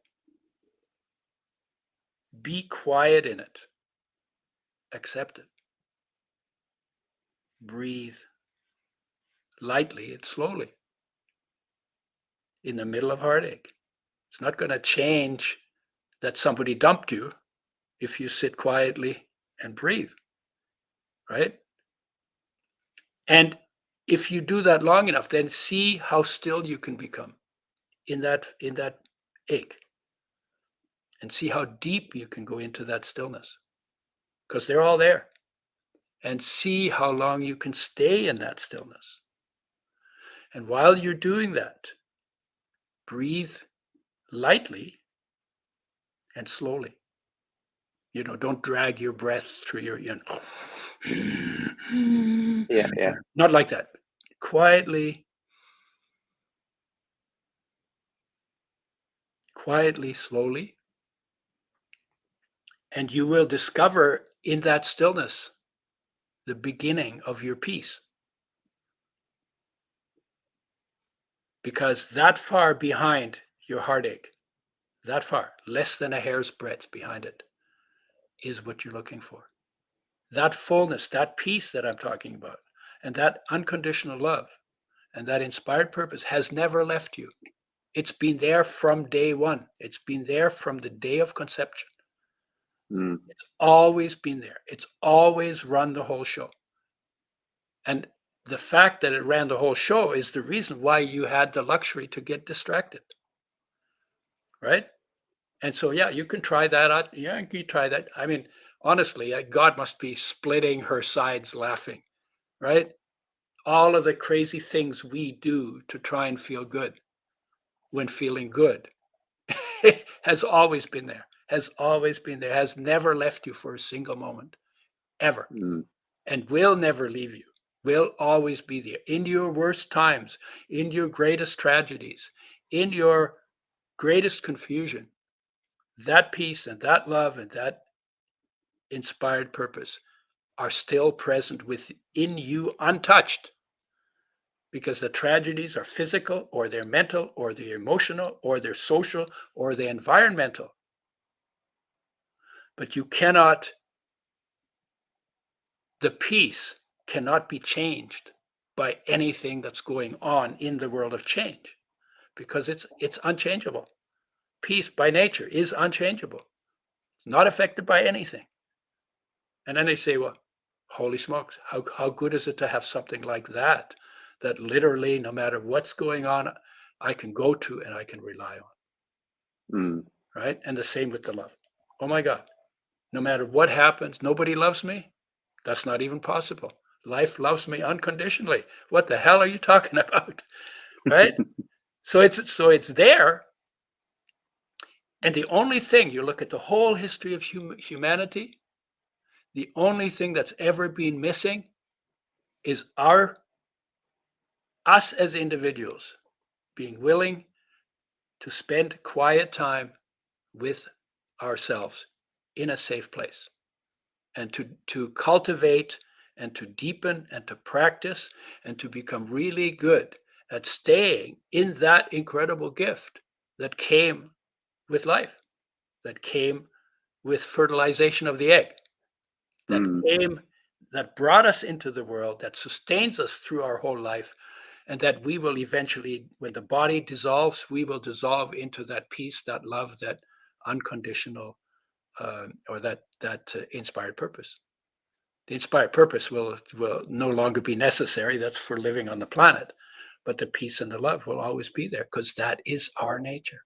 Be quiet in it. Accept it. Breathe lightly and slowly in the middle of heartache. It's not going to change that somebody dumped you if you sit quietly and breathe, right? And if you do that long enough, then see how still you can become in that ache, and see how deep you can go into that stillness, because they're all there. And see how long you can stay in that stillness. And while you're doing that, breathe lightly and slowly. Don't drag your breath through your, not like that. Quietly, slowly. And you will discover in that stillness the beginning of your peace. Because that far behind your heartache, that far, less than a hair's breadth behind it, is what you're looking for. That fullness, that peace that I'm talking about, and that unconditional love, and that inspired purpose has never left you. It's been there from day one. It's been there from the day of conception. It's always been there. It's always run the whole show. And the fact that it ran the whole show is the reason why you had the luxury to get distracted, right? And so, you can try that out. Yeah, you try that. I mean, honestly, God must be splitting her sides laughing, right? All of the crazy things we do to try and feel good when feeling good has always been there. has always been there, has never left you for a single moment, ever, Mm. and will never leave you, will always be there in your worst times, in your greatest tragedies, in your greatest confusion. That peace and that love and that inspired purpose are still present within you untouched, because the tragedies are physical or they're mental or they're emotional or they're social or they're environmental. But you cannot, the peace cannot be changed by anything that's going on in the world of change, because it's unchangeable. Peace by nature is unchangeable. It's not affected by anything. And then they say, well, holy smokes, how good is it to have something like that, that literally, no matter what's going on, I can go to and I can rely on. Mm. Right? And the same with the love. Oh my God, no matter what happens, nobody loves me. That's not even possible. Life loves me unconditionally. What the hell are you talking about? Right? So it's there. And the only thing, you look at the whole history of humanity, the only thing that's ever been missing is us as individuals being willing to spend quiet time with ourselves in a safe place, and to cultivate and to deepen and to practice and to become really good at staying in that incredible gift that came with life, that came with fertilization of the egg, that came, that brought us into the world, that sustains us through our whole life, and that we will eventually, when the body dissolves, we will dissolve into that peace, that love, that unconditional, or that inspired purpose. The inspired purpose will no longer be necessary. That's for living on the planet. But the peace and the love will always be there, because that is our nature.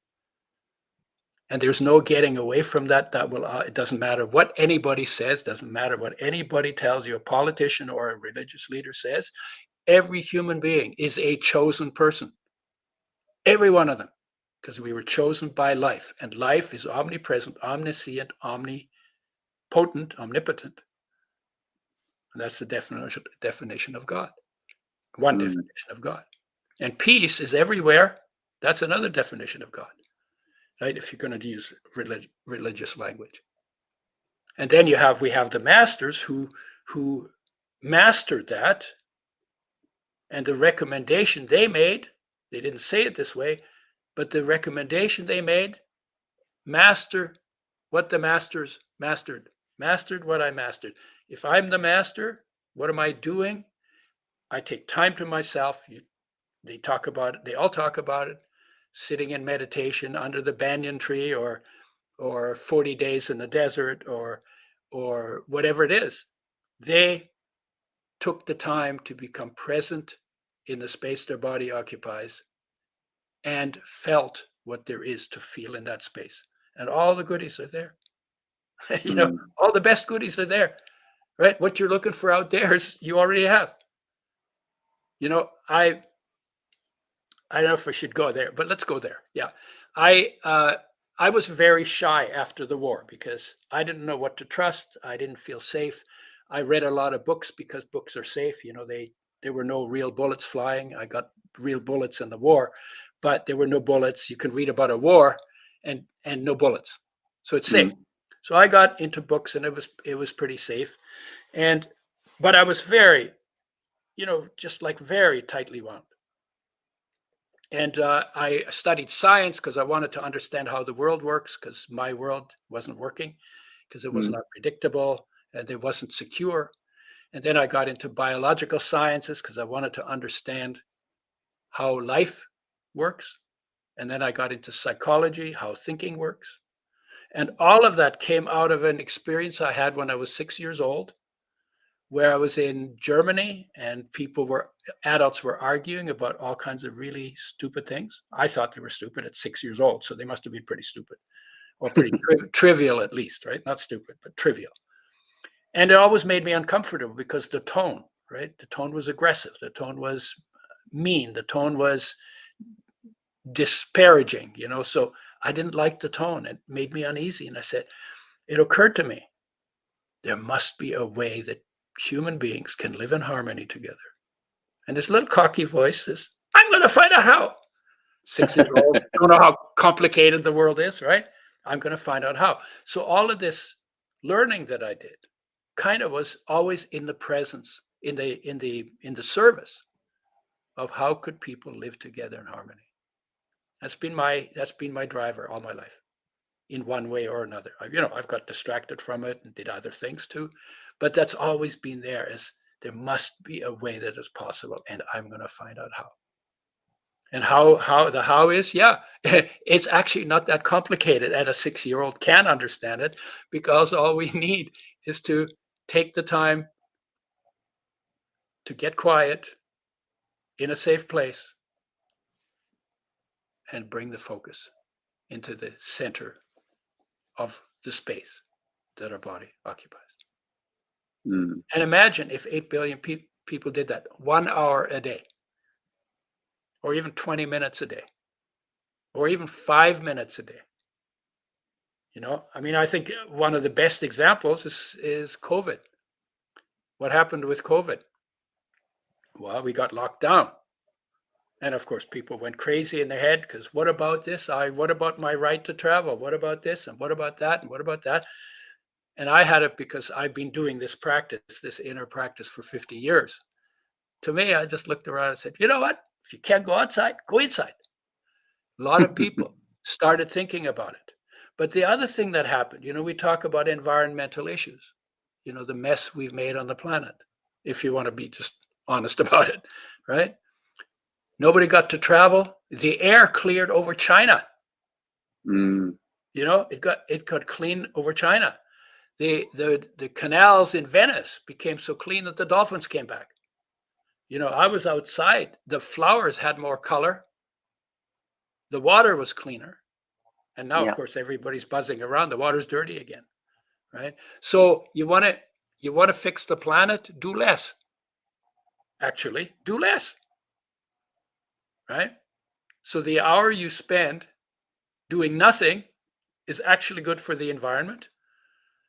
And there's no getting away from that. That will, it doesn't matter what anybody says, doesn't matter what anybody tells you, a politician or a religious leader says. Every human being is a chosen person. Every one of them, because we were chosen by life. And life is omnipresent, omniscient, omnipotent, omnipotent. And that's the definition of God. One definition of God. And peace is everywhere. That's another definition of God. Right? If you're going to use religious language. And then we have the masters who mastered that. And the recommendation they made, they didn't say it this way, but the recommendation they made, master what the masters mastered what I mastered. If I'm the master, what am I doing? I take time to myself. They talk about it. They all talk about it. Sitting in meditation under the banyan tree, or 40 days in the desert, or whatever it is. They took the time to become present in the space their body occupies, and felt what there is to feel in that space. And all the goodies are there. All the best goodies are there, right? What you're looking for out there is you already have. I don't know if I should go there, but let's go there. Yeah. I was very shy after the war, because I didn't know what to trust. I didn't feel safe. I read a lot of books, because books are safe. There were no real bullets flying. I got real bullets in the war, but there were no bullets. You can read about a war and no bullets. So it's safe. So I got into books, and it was pretty safe. But I was very, just like very tightly wound. And I studied science because I wanted to understand how the world works, because my world wasn't working, because it was not predictable and it wasn't secure. And then I got into biological sciences because I wanted to understand how life works. And then I got into psychology, how thinking works. And all of that came out of an experience I had when I was 6 years old, where I was in Germany, and adults were arguing about all kinds of really stupid things. I thought they were stupid at 6 years old, so they must have been pretty stupid, or pretty trivial at least, right? Not stupid, but trivial. And it always made me uncomfortable, because the tone, right? The tone was aggressive. The tone was mean. The tone was disparaging, So I didn't like the tone. It made me uneasy. And I said, it occurred to me, there must be a way that human beings can live in harmony together. And this little cocky voice says, I'm going to find out how. 6-year-old, don't know how complicated the world is, right? I'm going to find out how. So all of this learning that I did kind of was always in the presence, in the service of how could people live together in harmony. That's been my driver all my life, in one way or another. I've got distracted from it and did other things too, but that's always been there. As there must be a way that is possible, and I'm going to find out how. And how is, it's actually not that complicated, and a 6-year-old can understand it, because all we need is to take the time to get quiet in a safe place and bring the focus into the center of the space that our body occupies. And imagine if 8 billion people did that 1 hour a day, or even 20 minutes a day, or even 5 minutes a day. I think one of the best examples is COVID. What happened with COVID? Well, we got locked down. And of course, people went crazy in their head, because what about this? What about my right to travel? What about this? And what about that? And what about that? And I had it because I've been doing this practice, this inner practice, for 50 years. To me, I just looked around and said, you know what? If you can't go outside, go inside. A lot of people started thinking about it. But the other thing that happened, we talk about environmental issues, the mess we've made on the planet, if you want to be just honest about it, right? Nobody got to travel. The air cleared over China. It got clean over China. The canals in Venice became so clean that the dolphins came back. I was outside. The flowers had more color. The water was cleaner. And now, of course, everybody's buzzing around. The water's dirty again, right? So you want to fix the planet? Do less. Actually, do less, right? So the hour you spend doing nothing is actually good for the environment.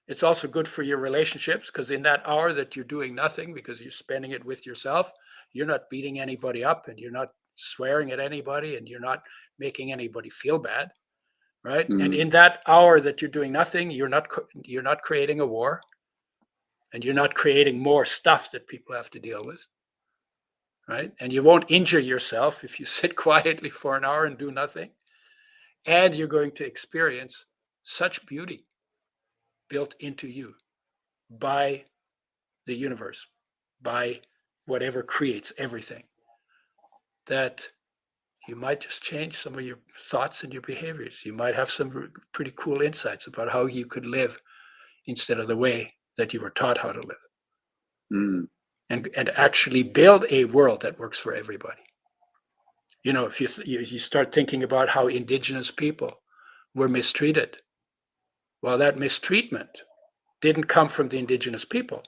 It's also good for your relationships, because in that hour that you're doing nothing, because you're spending it with yourself, you're not beating anybody up, and you're not swearing at anybody, and you're not making anybody feel bad, right? And in that hour that you're doing nothing, you're not creating a war, and you're not creating more stuff that people have to deal with, right? And you won't injure yourself if you sit quietly for an hour and do nothing. And you're going to experience such beauty built into you by the universe, by whatever creates everything, that you might just change some of your thoughts and your behaviors. You might have some pretty cool insights about how you could live instead of the way that you were taught how to live. And actually build a world that works for everybody. If you start thinking about how indigenous people were mistreated, well, that mistreatment didn't come from the indigenous people.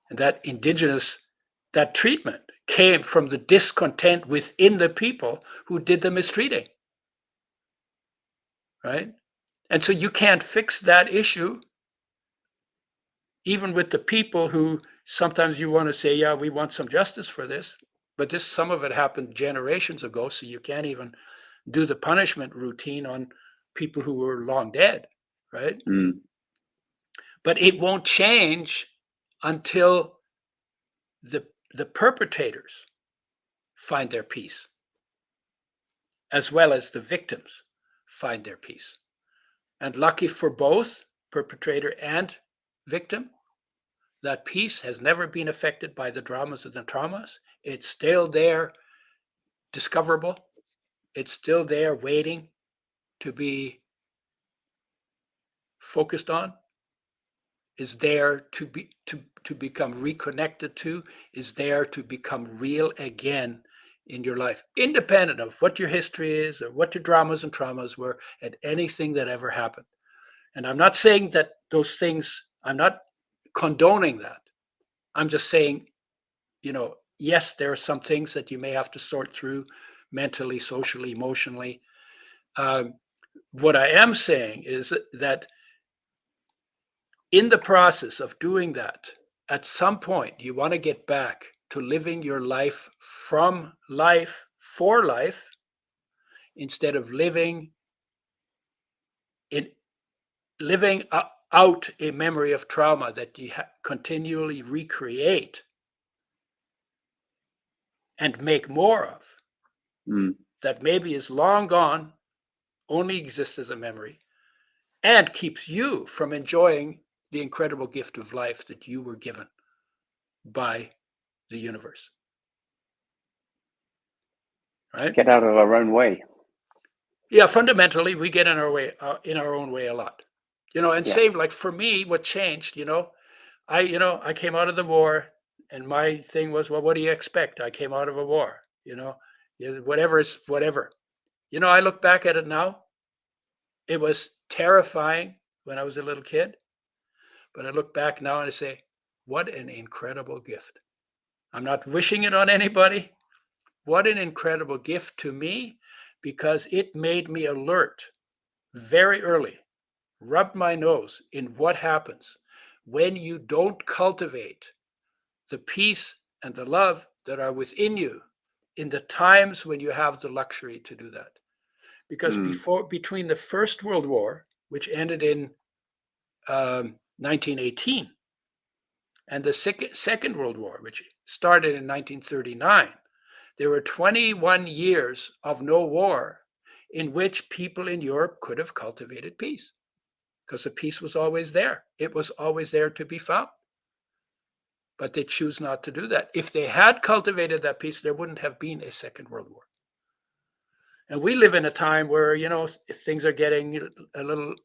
And that treatment came from the discontent within the people who did the mistreating, right? And so you can't fix that issue, even with the people who sometimes you want to say, yeah, we want some justice for this, but some of it happened generations ago, so you can't even do the punishment routine on people who were long dead, right? But it won't change until the perpetrators find their peace, as well as the victims find their peace. And lucky for both, perpetrator and victim, that peace has never been affected by the dramas and the traumas. It's still there, discoverable. It's still there, waiting to be focused on, is there to become reconnected to, is there to become real again in your life, independent of what your history is or what your dramas and traumas were and anything that ever happened. And I'm not saying that those things, I'm not condoning that. I'm just saying, yes, there are some things that you may have to sort through mentally, socially, emotionally, What I am saying is that in the process of doing that, at some point, you want to get back to living your life from life for life instead of living out a memory of trauma that you continually recreate and make more of, that maybe is long gone, only exists as a memory, and keeps you from enjoying the incredible gift of life that you were given by the universe. Right? Get out of our own way. Yeah, fundamentally, we get in our own way a lot. And same, like for me, what changed, I came out of the war, and my thing was, well, what do you expect? I came out of a war, whatever is whatever. I look back at it now. It was terrifying when I was a little kid, but I look back now and I say, what an incredible gift. I'm not wishing it on anybody. What an incredible gift to me, because it made me alert very early, rubbed my nose in what happens when you don't cultivate the peace and the love that are within you in the times when you have the luxury to do that. Because between the First World War, which ended in 1918, and the Second World War, which started in 1939, there were 21 years of no war in which people in Europe could have cultivated peace, because the peace was always there. It was always there to be found. But they choose not to do that. If they had cultivated that peace, there wouldn't have been a Second World War. And we live in a time where, things are getting a little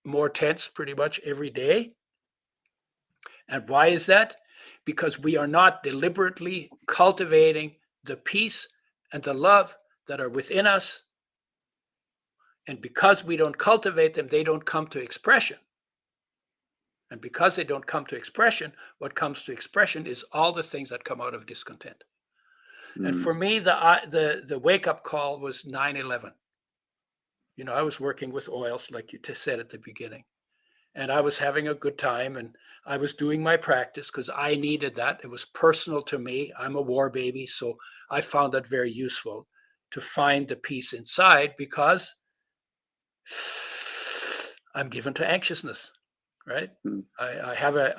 more tense pretty much every day. And why is that? Because we are not deliberately cultivating the peace and the love that are within us. And because we don't cultivate them, they don't come to expression. And because they don't come to expression, what comes to expression is all the things that come out of discontent. And for me, the wake-up call was 9/11. I was working with oils, like you said at the beginning. And I was having a good time, and I was doing my practice because I needed that. It was personal to me. I'm a war baby, so I found that very useful to find the peace inside, because I'm given to anxiousness, right? I have a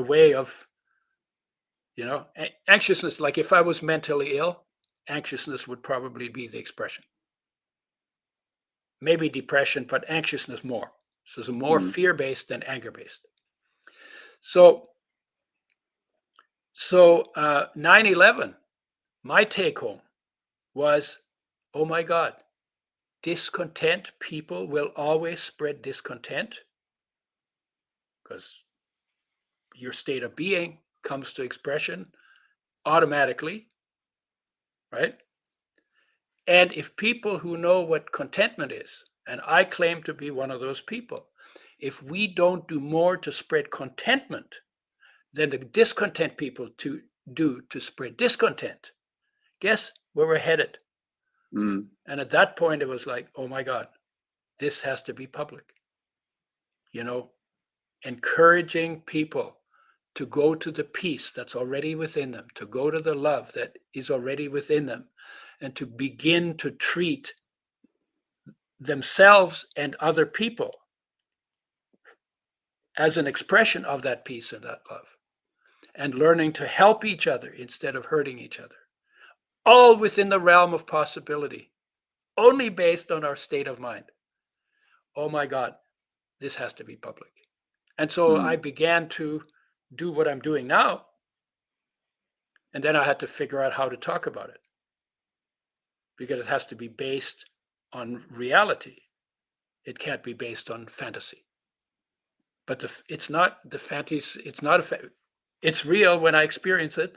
way of, anxiousness. Like if I was mentally ill, anxiousness would probably be the expression. Maybe depression, but anxiousness more. So it's more fear-based than anger-based. So 9/11, my take home was, oh my God, discontent people will always spread discontent, because your state of being comes to expression automatically, right? And if people who know what contentment is, and I claim to be one of those people, if we don't do more to spread contentment than the discontent people do to spread discontent, guess where we're headed? And at that point, it was like, oh my God, this has to be public. Encouraging people to go to the peace that's already within them, to go to the love that is already within them, and to begin to treat themselves and other people as an expression of that peace and that love, and learning to help each other instead of hurting each other, all within the realm of possibility, only based on our state of mind. Oh my God, this has to be public. And so I began to do what I'm doing now, and then I had to figure out how to talk about it, because it has to be based on reality. It can't be based on fantasy. But it's not the fantasy. It's real when I experience it.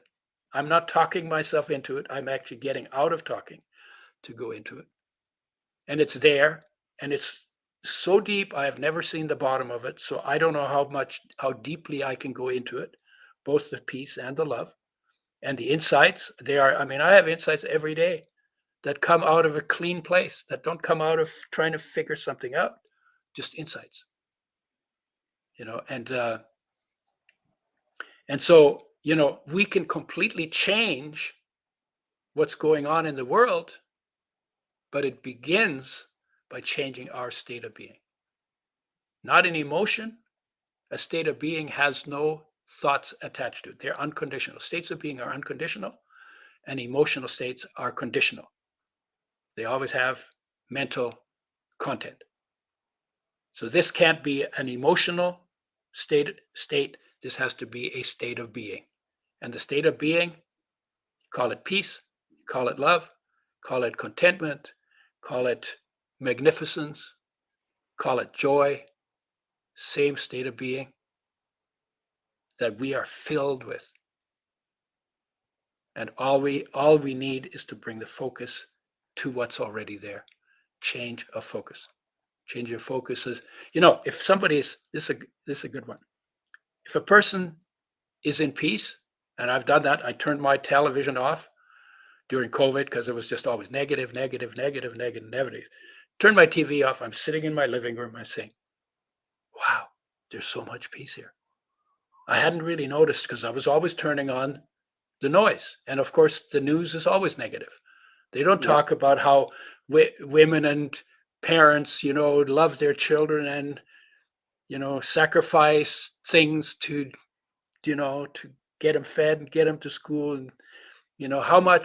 I'm not talking myself into it. I'm actually getting out of talking to go into it. And it's there, and it's so deep. I have never seen the bottom of it. So I don't know how deeply I can go into it, both the peace and the love and the insights. I have insights every day that come out of a clean place, that don't come out of trying to figure something out, just insights. And so, we can completely change what's going on in the world, but it begins by changing our state of being. Not an emotion. A state of being has no thoughts attached to it. They're unconditional. States of being are unconditional, and emotional states are conditional. They always have mental content. So this can't be an emotional state. This has to be a state of being. And the state of being, call it peace, call it love, call it contentment, call it magnificence, call it joy, same state of being that we are filled with. And all we need is to bring the focus to what's already there. Change of focus. Change your focus is, if somebody is, this is a good one. If a person is in peace, and I've done that, I turned my television off during COVID because it was just always negative. Turned my TV off. I'm sitting in my living room. I'm saying, wow, there's so much peace here. I hadn't really noticed because I was always turning on the noise. And of course, the news is always negative. They don't talk about how women and parents, love their children and, sacrifice things to get them fed and get them to school. And, how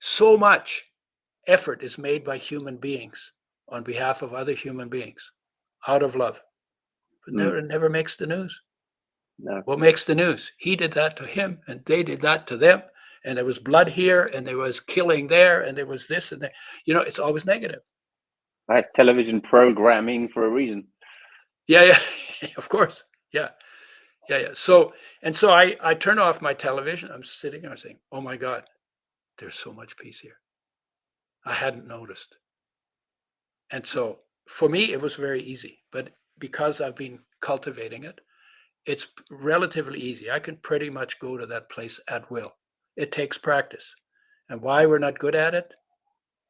so much effort is made by human beings on behalf of other human beings out of love. But never makes the news. No. What makes the news? He did that to him and they did that to them. And there was blood here and there was killing there and there was this and that. It's always negative. That's television programming for a reason. Yeah, of course. Yeah. So I turn off my television. I'm sitting there saying, oh my God, there's so much peace here. I hadn't noticed. And so for me, it was very easy. But because I've been cultivating it, it's relatively easy. I can pretty much go to that place at will. It takes practice. And why we're not good at it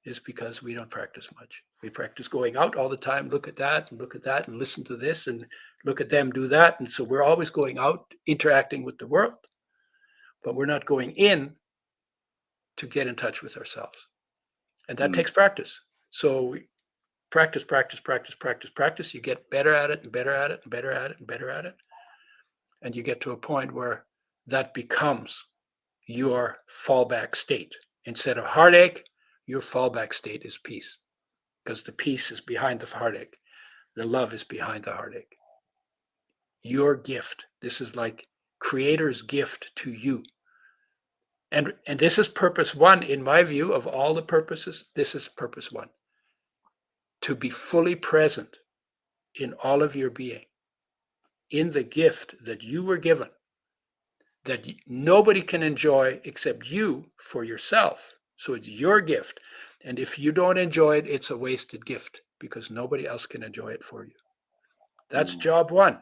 is because we don't practice much. We practice going out all the time, look at that and listen to this and look at them do that. And so we're always going out, interacting with the world, but we're not going in to get in touch with ourselves. And that takes practice. So we practice. You get better at it and better at it and better at it and better at it. And you get to a point where that becomes your fallback state. Instead of heartache, your fallback state is peace, because the peace is behind the heartache. The love is behind the heartache. Your gift. This is like Creator's gift to you. And this is purpose one, in my view, of all the purposes. This is purpose one. To be fully present in all of your being, in the gift that you were given, that nobody can enjoy except you for yourself. So it's your gift. And if you don't enjoy it, it's a wasted gift because nobody else can enjoy it for you. That's job one.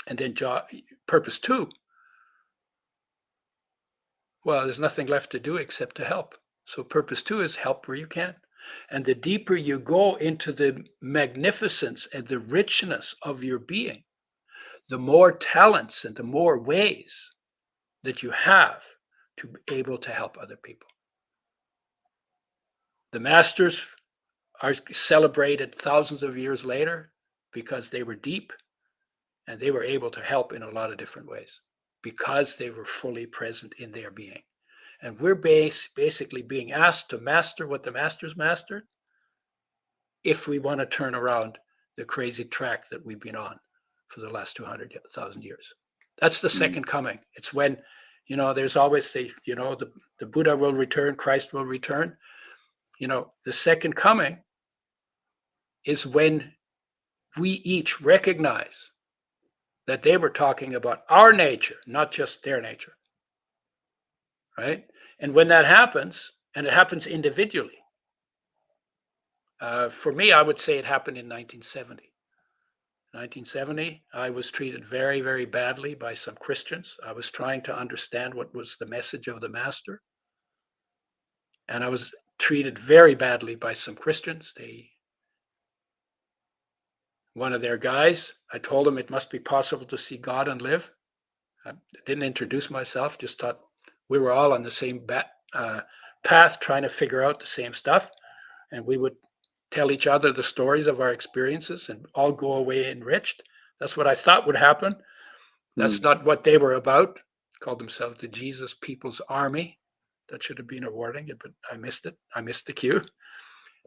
And then purpose two. Well, there's nothing left to do except to help. So purpose two is help where you can. And the deeper you go into the magnificence and the richness of your being, the more talents and the more ways that you have to be able to help other people. The masters are celebrated thousands of years later because they were deep and they were able to help in a lot of different ways because they were fully present in their being. And we're basically being asked to master what the masters mastered if we want to turn around the crazy track that we've been on for the last 200,000 years. That's the second coming. It's when, there's always the Buddha will return, Christ will return. The second coming is when we each recognize that they were talking about our nature, not just their nature, right? And when that happens, and it happens individually, for me, I would say it happened in 1970. 1970, I was treated very, very badly by some Christians. I was trying to understand what was the message of the master. And I was treated very badly by some Christians. One of their guys, I told him it must be possible to see God and live. I didn't introduce myself, just thought we were all on the same path, trying to figure out the same stuff. And we would tell each other the stories of our experiences and all go away enriched. That's what I thought would happen. That's not what they were about. Called themselves the Jesus People's Army. That should have been a warning, but I missed it. I missed the cue.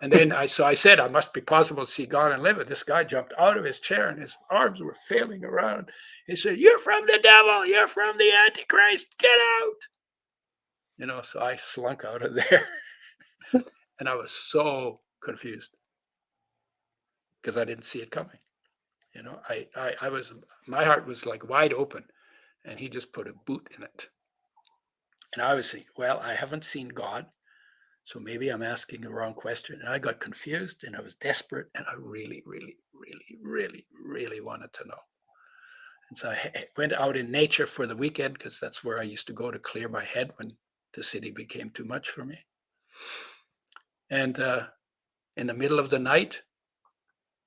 And then I said, I must be possible to see God and live. And this guy jumped out of his chair and his arms were flailing around. He said, "You're from the devil. You're from the Antichrist. Get out." So I slunk out of there. And I was so confused because I didn't see it coming. My heart was like wide open, and he just put a boot in it. And I was thinking, well, I haven't seen God, so maybe I'm asking the wrong question. And I got confused, and I was desperate, and I really, really, really, really, really wanted to know. And so I went out in nature for the weekend, because that's where I used to go to clear my head when the city became too much for me. And in the middle of the night,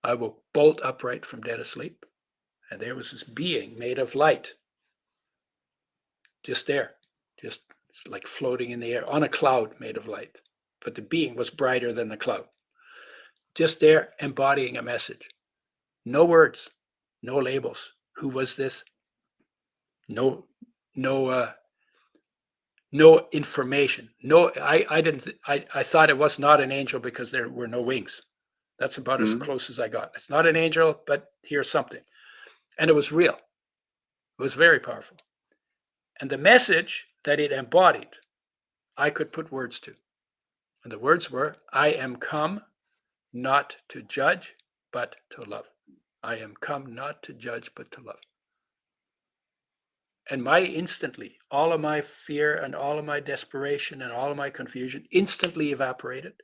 I would bolt upright from dead asleep, and there was this being made of light, just there, just like floating in the air on a cloud made of light. But the being was brighter than the cloud, just there embodying a message. No words, no labels. Who was this? No information. I thought it was not an angel because there were no wings. That's about as close as I got. It's not an angel, but here's something. And it was real. It was very powerful. And the message that it embodied, I could put words to. And the words were, I am come not to judge, but to love. I am come not to judge, but to love. And instantly, all of my fear and all of my desperation and all of my confusion instantly evaporated.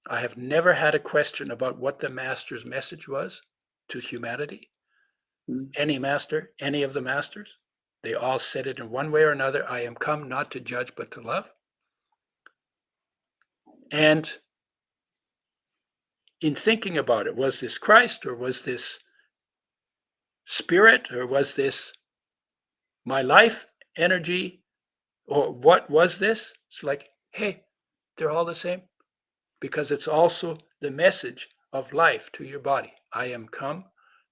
I have never had a question about what the master's message was to humanity. Any master, any of the masters, they all said it in one way or another. I am come not to judge, but to love. And in thinking about it, was this Christ, or was this spirit, or was this my life energy, or what was this? It's like, hey, they're all the same, because it's also the message of life to your body. I am come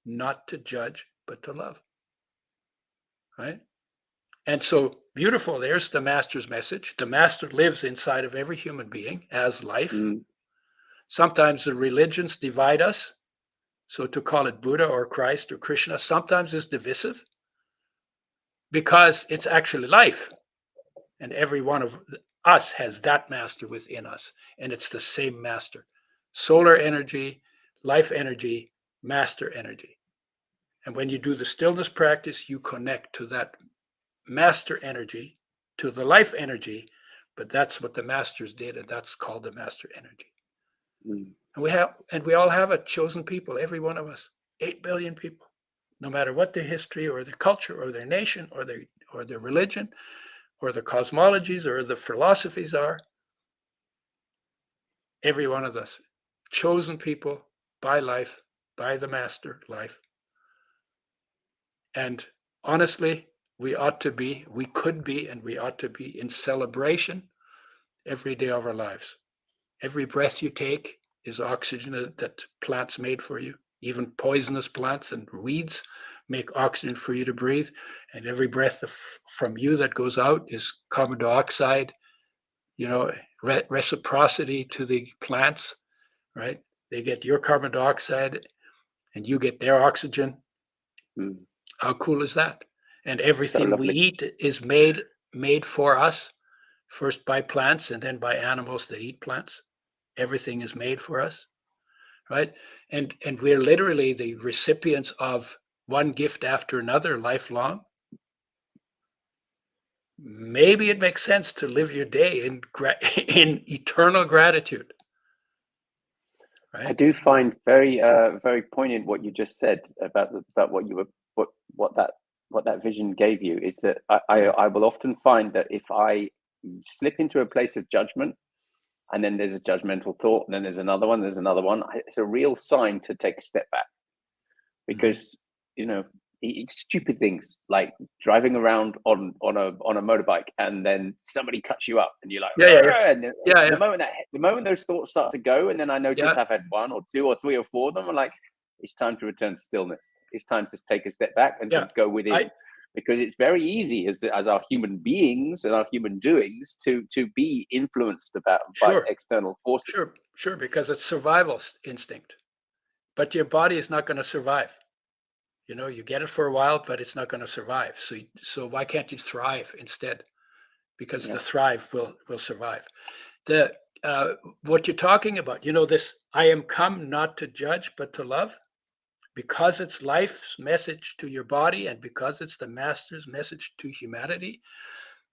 not to judge, but to love. Right? And so beautiful, there's the master's message. The master lives inside of every human being as life. Sometimes the religions divide us. So to call it Buddha or Christ or Krishna sometimes is divisive, because it's actually life. And every one of us has that master within us. And it's the same master. Solar energy, life energy, master energy. And when you do the stillness practice, you connect to that master energy, to the life energy, but that's what the masters did, and that's called the master energy. And we all have a chosen people, every one of us, 8 billion people, no matter what their history or their culture or their nation or their religion or the cosmologies or the philosophies are. Every one of us, chosen people by life, by the master life. And honestly, we could be, and we ought to be in celebration every day of our lives. Every breath you take is oxygen that plants made for you. Even poisonous plants and weeds make oxygen for you to breathe. And every breath from you that goes out is carbon dioxide, reciprocity to the plants, right? They get your carbon dioxide and you get their oxygen. How cool is that? And everything we eat is made for us, first by plants and then by animals that eat plants. Everything is made for us, right? And we're literally the recipients of one gift after another, lifelong. Maybe it makes sense to live your day in eternal gratitude. Right? I do find very poignant what you just said about what that vision gave you. Is that I will often find that if I slip into a place of judgment, and then there's a judgmental thought, and then there's another one, it's a real sign to take a step back, because it's stupid things like driving around on a motorbike, and then somebody cuts you up, and you're like, and the moment those thoughts start to go, and then I notice I've had 1 or 2 or 3 or 4 of them, I'm like, it's time to return to stillness. It's time to take a step back and to go within. Because it's very easy as our human beings and our human doings to be influenced by external forces. Sure, because it's survival instinct. But your body is not going to survive. You get it for a while, but it's not going to survive. So why can't you thrive instead? Because the thrive will survive. What you're talking about, this I am come not to judge, but to love. Because it's life's message to your body, and because it's the master's message to humanity,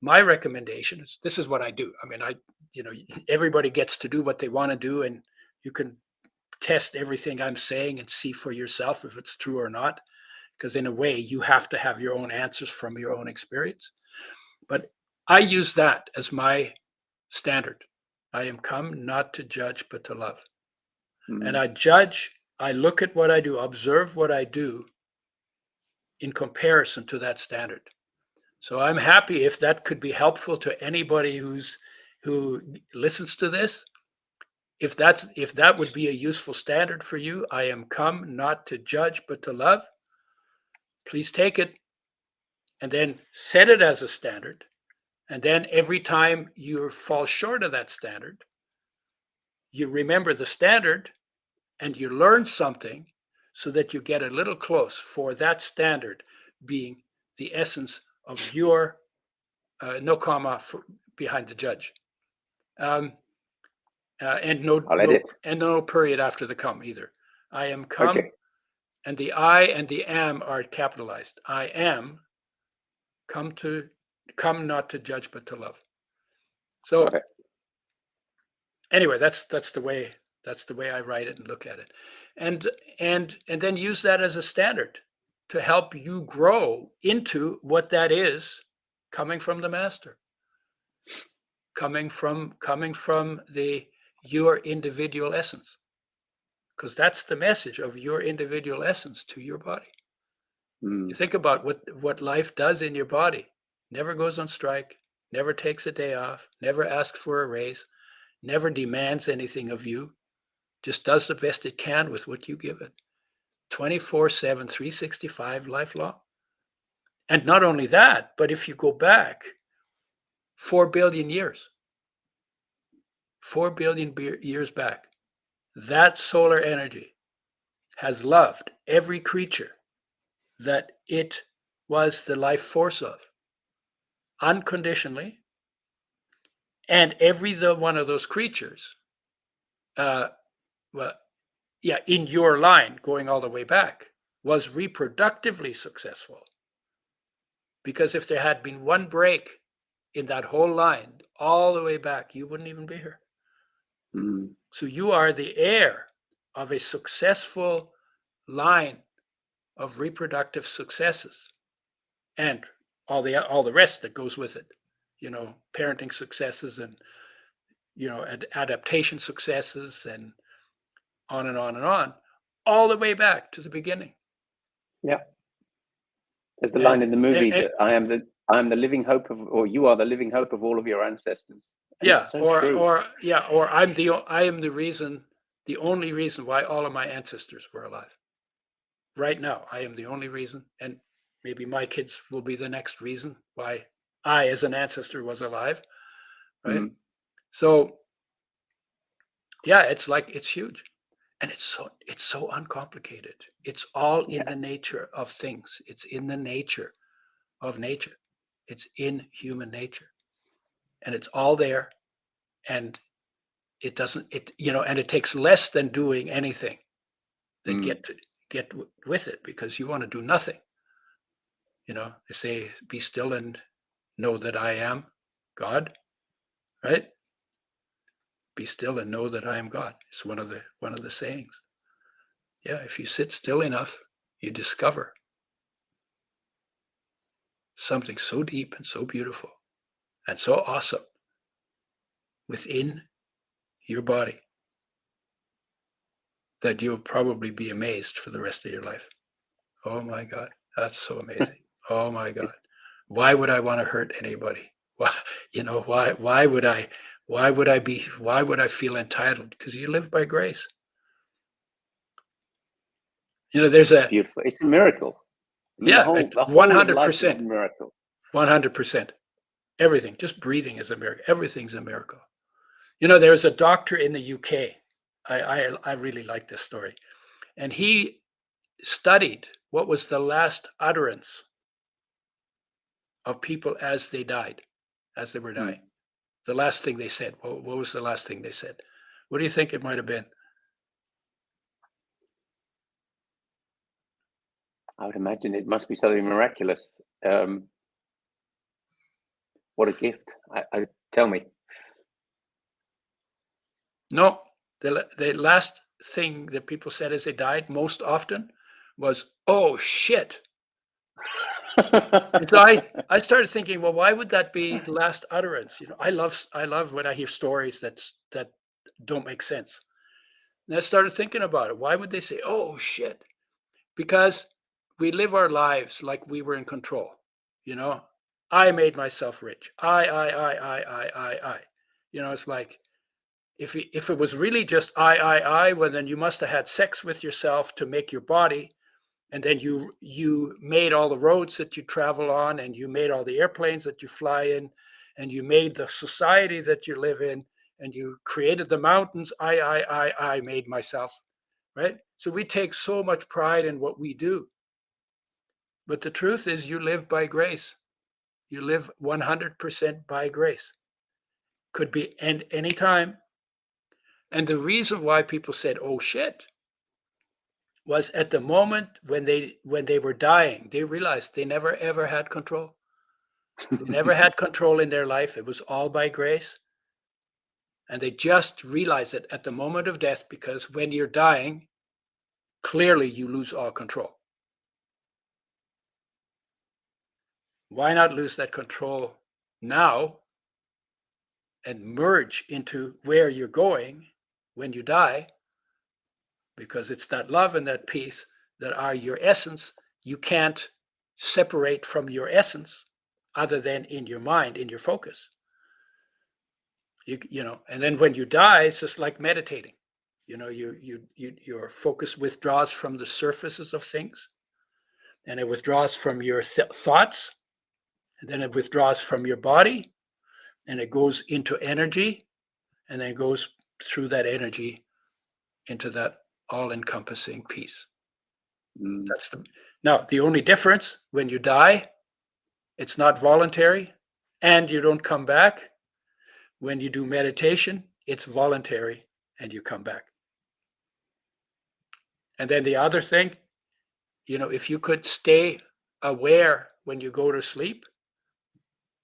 my recommendation is, this is what I do. I mean, everybody gets to do what they want to do, and you can test everything I'm saying and see for yourself if it's true or not, because in a way you have to have your own answers from your own experience. But I use that as my standard. I am come not to judge, but to love. And I look at what I do, observe what I do in comparison to that standard. So I'm happy if that could be helpful to anybody who listens to this. If that would be a useful standard for you, I am come not to judge, but to love. Please take it and then set it as a standard. And then every time you fall short of that standard, you remember the standard and you learn something so that you get a little close for that standard being the essence of your no comma behind the judge. And no period after the come either. I am come, and the I and the am are capitalized. I am come not to judge, but to love. So anyway, that's the way I write it and look at it, and then use that as a standard to help you grow into what that is, coming from the master, coming from your individual essence, because that's the message of your individual essence to your body. You think about what life does in your body. Never goes on strike, never takes a day off, never asks for a raise, never demands anything of you, just does the best it can with what you give it. 24/7, 365, lifelong. And not only that, but if you go back 4 billion years, 4 billion years back, that solar energy has loved every creature that it was the life force of, unconditionally. And every one of those creatures, in your line, going all the way back, was reproductively successful. Because if there had been one break in that whole line, all the way back, you wouldn't even be here. So you are the heir of a successful line of reproductive successes, and all the rest that goes with it, parenting successes, and adaptation successes, and on and on and on, all the way back to the beginning. Yeah, there's the line in the movie that I am the living hope of, or you are the living hope of all of your ancestors. And or I am the only reason why all of my ancestors were alive. Right now, I am the only reason, and maybe my kids will be the next reason why I, as an ancestor, was alive. Right. So, it's huge, and it's so uncomplicated. It's all in the nature of things. It's in the nature of nature. It's in human nature, and it's all there. And it doesn't. And it takes less than doing anything than get with it, because you want to do nothing. They say, be still and know that I am God, right? Be still and know that I am God. It's one of the sayings. If you sit still enough, you discover something so deep and so beautiful and so awesome within your body, that you'll probably be amazed for the rest of your life. Oh my God, that's so amazing. Oh my God. Why would I want to hurt anybody? Why, why would I feel entitled? Because you live by grace. There's it's beautiful. It's a miracle. I mean, yeah, the whole of life is a 100%. miracle. 100%. Everything, just breathing is a miracle. Everything's a miracle. There's a doctor in the UK. I really like this story. And he studied what was the last utterance of people as they died, as they were dying. The last thing they said. What was the last thing they said? What do you think it might have been? I would imagine it must be something miraculous. What a gift. Tell me. No, the last thing that people said as they died most often was, "Oh shit." And so I started thinking, well, why would that be the last utterance? I love when I hear stories that don't make sense. And I started thinking about it. Why would they say, "Oh shit"? Because we live our lives like we were in control. I made myself rich. I. It's like if it was really just I, well, then you must have had sex with yourself to make your body. And then you made all the roads that you travel on, and you made all the airplanes that you fly in, and you made the society that you live in, and you created the mountains. I made myself, right? So we take so much pride in what we do. But the truth is, you live by grace. You live 100% by grace. Could be any time. And the reason why people said, "Oh shit," was at the moment when they were dying, they realized they never ever had control. They never had control in their life. It was all by grace. And they just realized it at the moment of death, because when you're dying, clearly you lose all control. Why not lose that control now and merge into where you're going when you die? Because it's that love and that peace that are your essence. You can't separate from your essence other than in your mind, in your focus. And then when you die, it's just like meditating. Your focus withdraws from the surfaces of things, and it withdraws from your thoughts, and then it withdraws from your body, and it goes into energy, and then goes through that energy into that all-encompassing peace. Now, the only difference, when you die, it's not voluntary, and you don't come back. When you do meditation, it's voluntary, and you come back. And then the other thing, if you could stay aware when you go to sleep,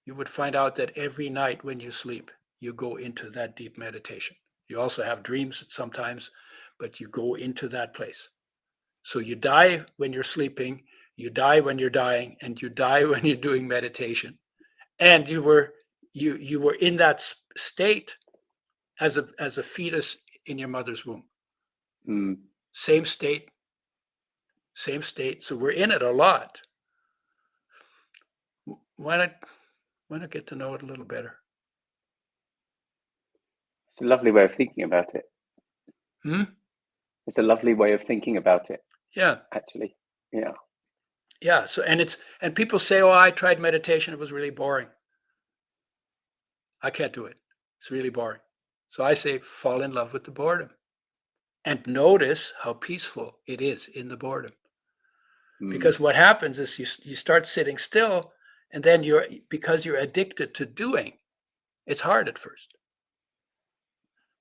you would find out that every night when you sleep, you go into that deep meditation. You also have dreams sometimes, but you go into that place. So you die when you're sleeping, you die when you're dying, and you die when you're doing meditation. And you were in that state as a fetus in your mother's womb. Same state. So we're in it a lot. Why not get to know it a little better? It's a lovely way of thinking about it. It's a lovely way of thinking about it. Yeah. Actually. Yeah. Yeah. So and people say, "Oh, I tried meditation. It was really boring. I can't do it. It's really boring." So I say, fall in love with the boredom, and notice how peaceful it is in the boredom. Because what happens is you start sitting still, and then because you're addicted to doing, it's hard at first.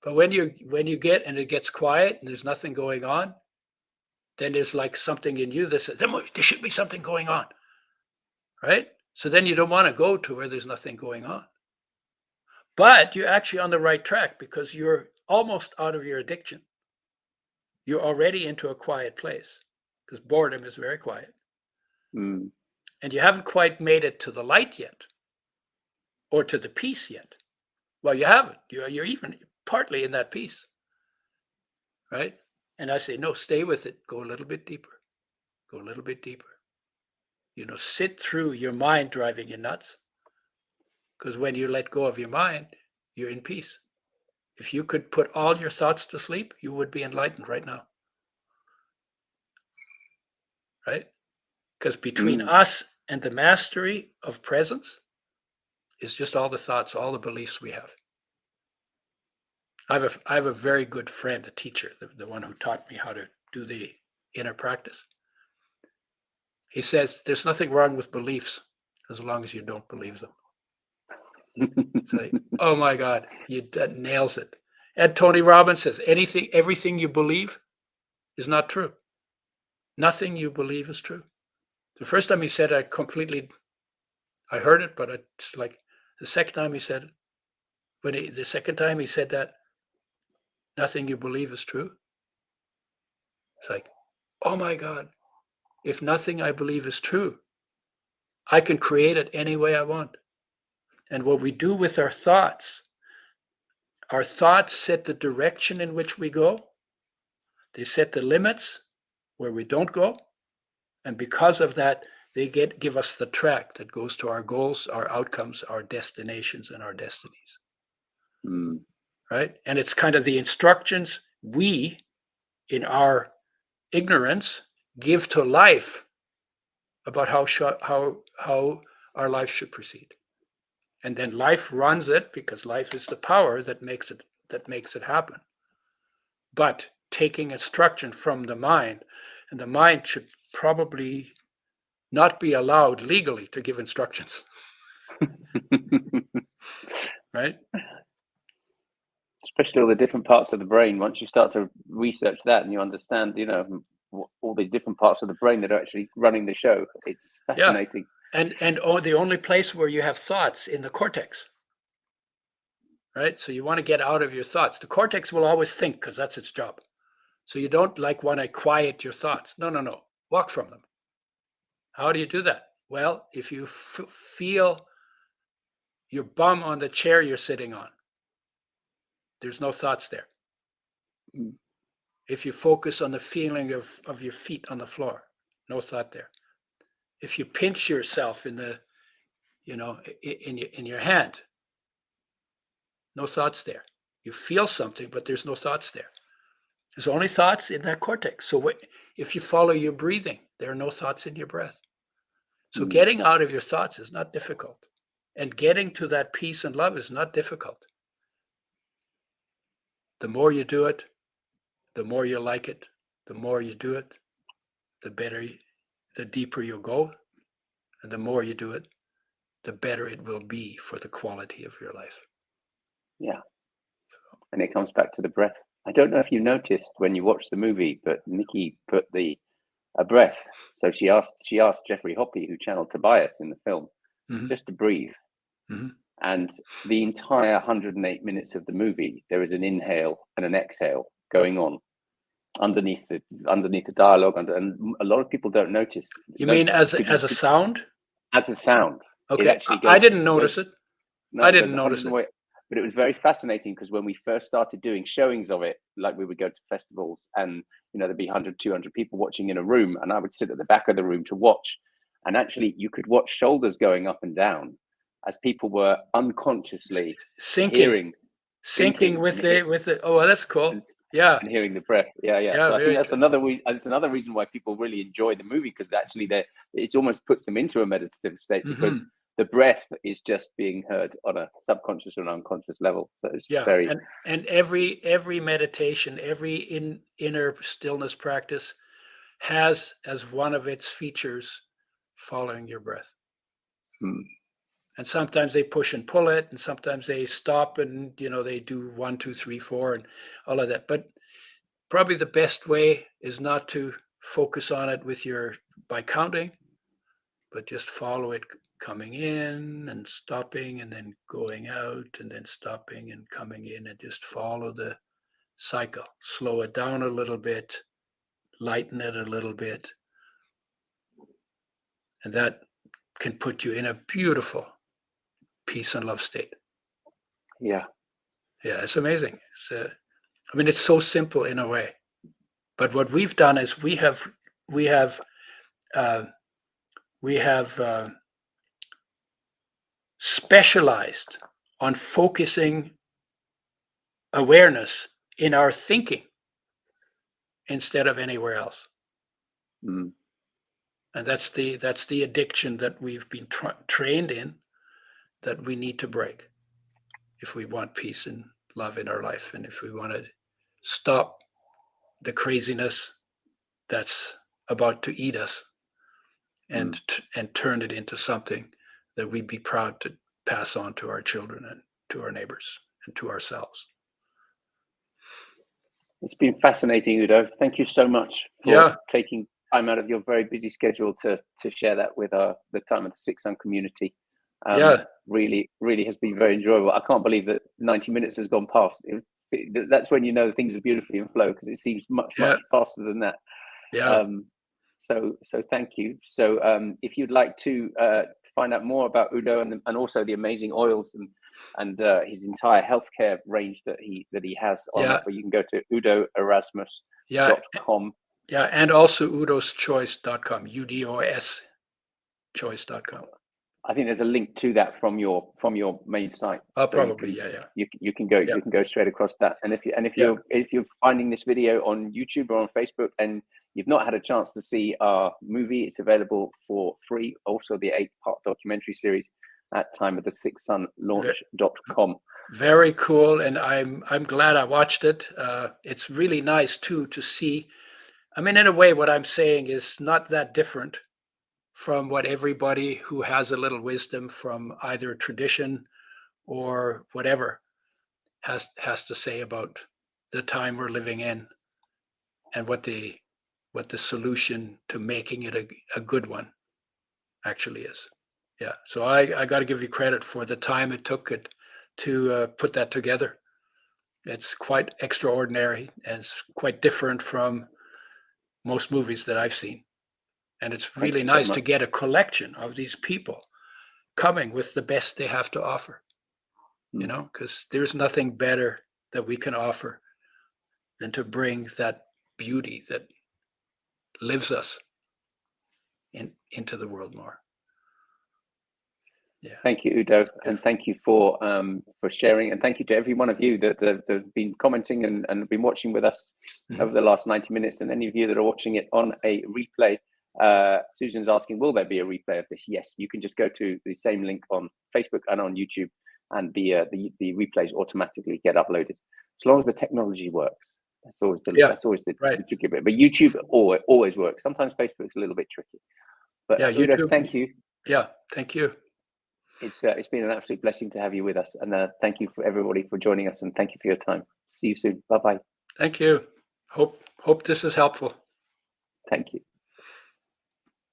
But when you get, and it gets quiet and there's nothing going on, then there's like something in you that says, there should be something going on, right? So then you don't want to go to where there's nothing going on. But you're actually on the right track, because you're almost out of your addiction. You're already into a quiet place, because boredom is very quiet. And you haven't quite made it to the light yet, or to the peace yet. Well, you haven't. You're even partly in that peace, right? And I say, no, stay with it. Go a little bit deeper. Go a little bit deeper. Sit through your mind driving you nuts. Because when you let go of your mind, you're in peace. If you could put all your thoughts to sleep, you would be enlightened right now. Right? Because between us and the mastery of presence is just all the thoughts, all the beliefs we have. I have a very good friend, a teacher, the one who taught me how to do the inner practice. He says, there's nothing wrong with beliefs as long as you don't believe them. It's like, oh my God, that nails it. And Tony Robbins says, everything you believe is not true. Nothing you believe is true. The first time he said it, I heard it, but it's like the second time he said it, the second time he said that, nothing you believe is true. It's like, oh my God, if nothing I believe is true, I can create it any way I want. And what we do with our thoughts set the direction in which we go. They set the limits where we don't go. And because of that, they give us the track that goes to our goals, our outcomes, our destinations, and our destinies. Right? And it's kind of the instructions we, in our ignorance, give to life about how our life should proceed. And then life runs it, because life is the power that makes it happen. But taking instruction from the mind, and the mind should probably not be allowed legally to give instructions. Right? Especially all the different parts of the brain. Once you start to research that and you understand, all these different parts of the brain that are actually running the show, it's fascinating. Yeah. And the only place where you have thoughts in the cortex. Right? So you want to get out of your thoughts. The cortex will always think, because that's its job. So you don't want to quiet your thoughts. No. Walk from them. How do you do that? Well, if you feel your bum on the chair you're sitting on, there's no thoughts there. If you focus on the feeling of your feet on the floor, no thought there. If you pinch yourself in the, in your hand, no thoughts there. You feel something, but there's no thoughts there. There's only thoughts in that cortex. So if you follow your breathing, there are no thoughts in your breath. So getting out of your thoughts is not difficult. And getting to that peace and love is not difficult. The more you do it, the more you like it. The more you do it, the better, the deeper you'll go. And the more you do it, the better it will be for the quality of your life. Yeah. And it comes back to the breath. I don't know if you noticed when you watched the movie, but Nikki put a breath. So she asked Jeffrey Hoppe, who channeled Tobias in the film, just to breathe. And the entire 108 minutes of the movie, there is an inhale and an exhale going on underneath the dialogue, and a lot of people don't notice. You mean as a sound? As a sound. Okay, actually I didn't notice it. I didn't notice it. But it was very fascinating, because when we first started doing showings of it, like we would go to festivals and, there'd be 100, 200 people watching in a room, and I would sit at the back of the room to watch. And actually you could watch shoulders going up and down as people were unconsciously sinking with the, oh, that's cool. And hearing the breath. Yeah. So I think that's another reason why people really enjoy the movie, because actually it almost puts them into a meditative state, because the breath is just being heard on a subconscious or unconscious level. So it's very and every meditation, every inner stillness practice has as one of its features following your breath. And sometimes they push and pull it, and sometimes they stop and they do 1, 2, 3, 4 and all of that. But probably the best way is not to focus on it by counting, but just follow it coming in and stopping and then going out and then stopping and coming in, and just follow the cycle. Slow it down a little bit, lighten it a little bit. And that can put you in a beautiful peace and love state. Yeah. Yeah, it's amazing. I mean, it's so simple in a way. But what we've done is we have uh, specialized on focusing awareness in our thinking instead of anywhere else. Mm. And that's the addiction that we've been trained in, that we need to break if we want peace and love in our life, and if we want to stop the craziness that's about to eat us, and turn it into something that we'd be proud to pass on to our children and to our neighbors and to ourselves. It's been fascinating, Udo. Thank you so much for taking time out of your very busy schedule to share that with the Time of the Sixth Sun community. Really has been very enjoyable. I can't believe that 90 minutes has gone past. That's when you know things are beautifully in flow, because it seems much faster than that. So thank you. So if you'd like to find out more about Udo and also the amazing oils and his entire healthcare range that he has on offer, you can go to udoerasmus.com. And also udoschoice.com, UDOS choice.com. I think there's a link to that from your main site. So probably, you can go straight across that. And if you're finding this video on YouTube or on Facebook and you've not had a chance to see our movie, it's available for free. Also, the 8-part documentary series at timeofthesixthsunlaunch.com. Very cool, and I'm glad I watched it. It's really nice too to see. I mean, in a way, what I'm saying is not that different from what everybody who has a little wisdom from either tradition or whatever has to say about the time we're living in, and what the solution to making it a good one actually is. So I got to give you credit for the time it took to put that together. It's quite extraordinary, and it's quite different from most movies that I've seen. And it's really nice to get a collection of these people coming with the best they have to offer, you know, because there's nothing better that we can offer than to bring that beauty that lives us into the world more. Thank you, Udo, and thank you for sharing, and thank you to every one of you that have been commenting and been watching with us over the last 90 minutes, and any of you that are watching it on a replay. Susan's asking, will there be a replay of this? Yes, you can just go to the same link on Facebook and on YouTube, and the replays automatically get uploaded, as long as the technology works. That's always the tricky bit. But YouTube always works. Sometimes Facebook's a little bit tricky. But Udo, YouTube, thank you. Thank you. It's been an absolute blessing to have you with us, and thank you for everybody for joining us, and thank you for your time. See you soon. Bye-bye. Thank you. Hope this is helpful. Thank you.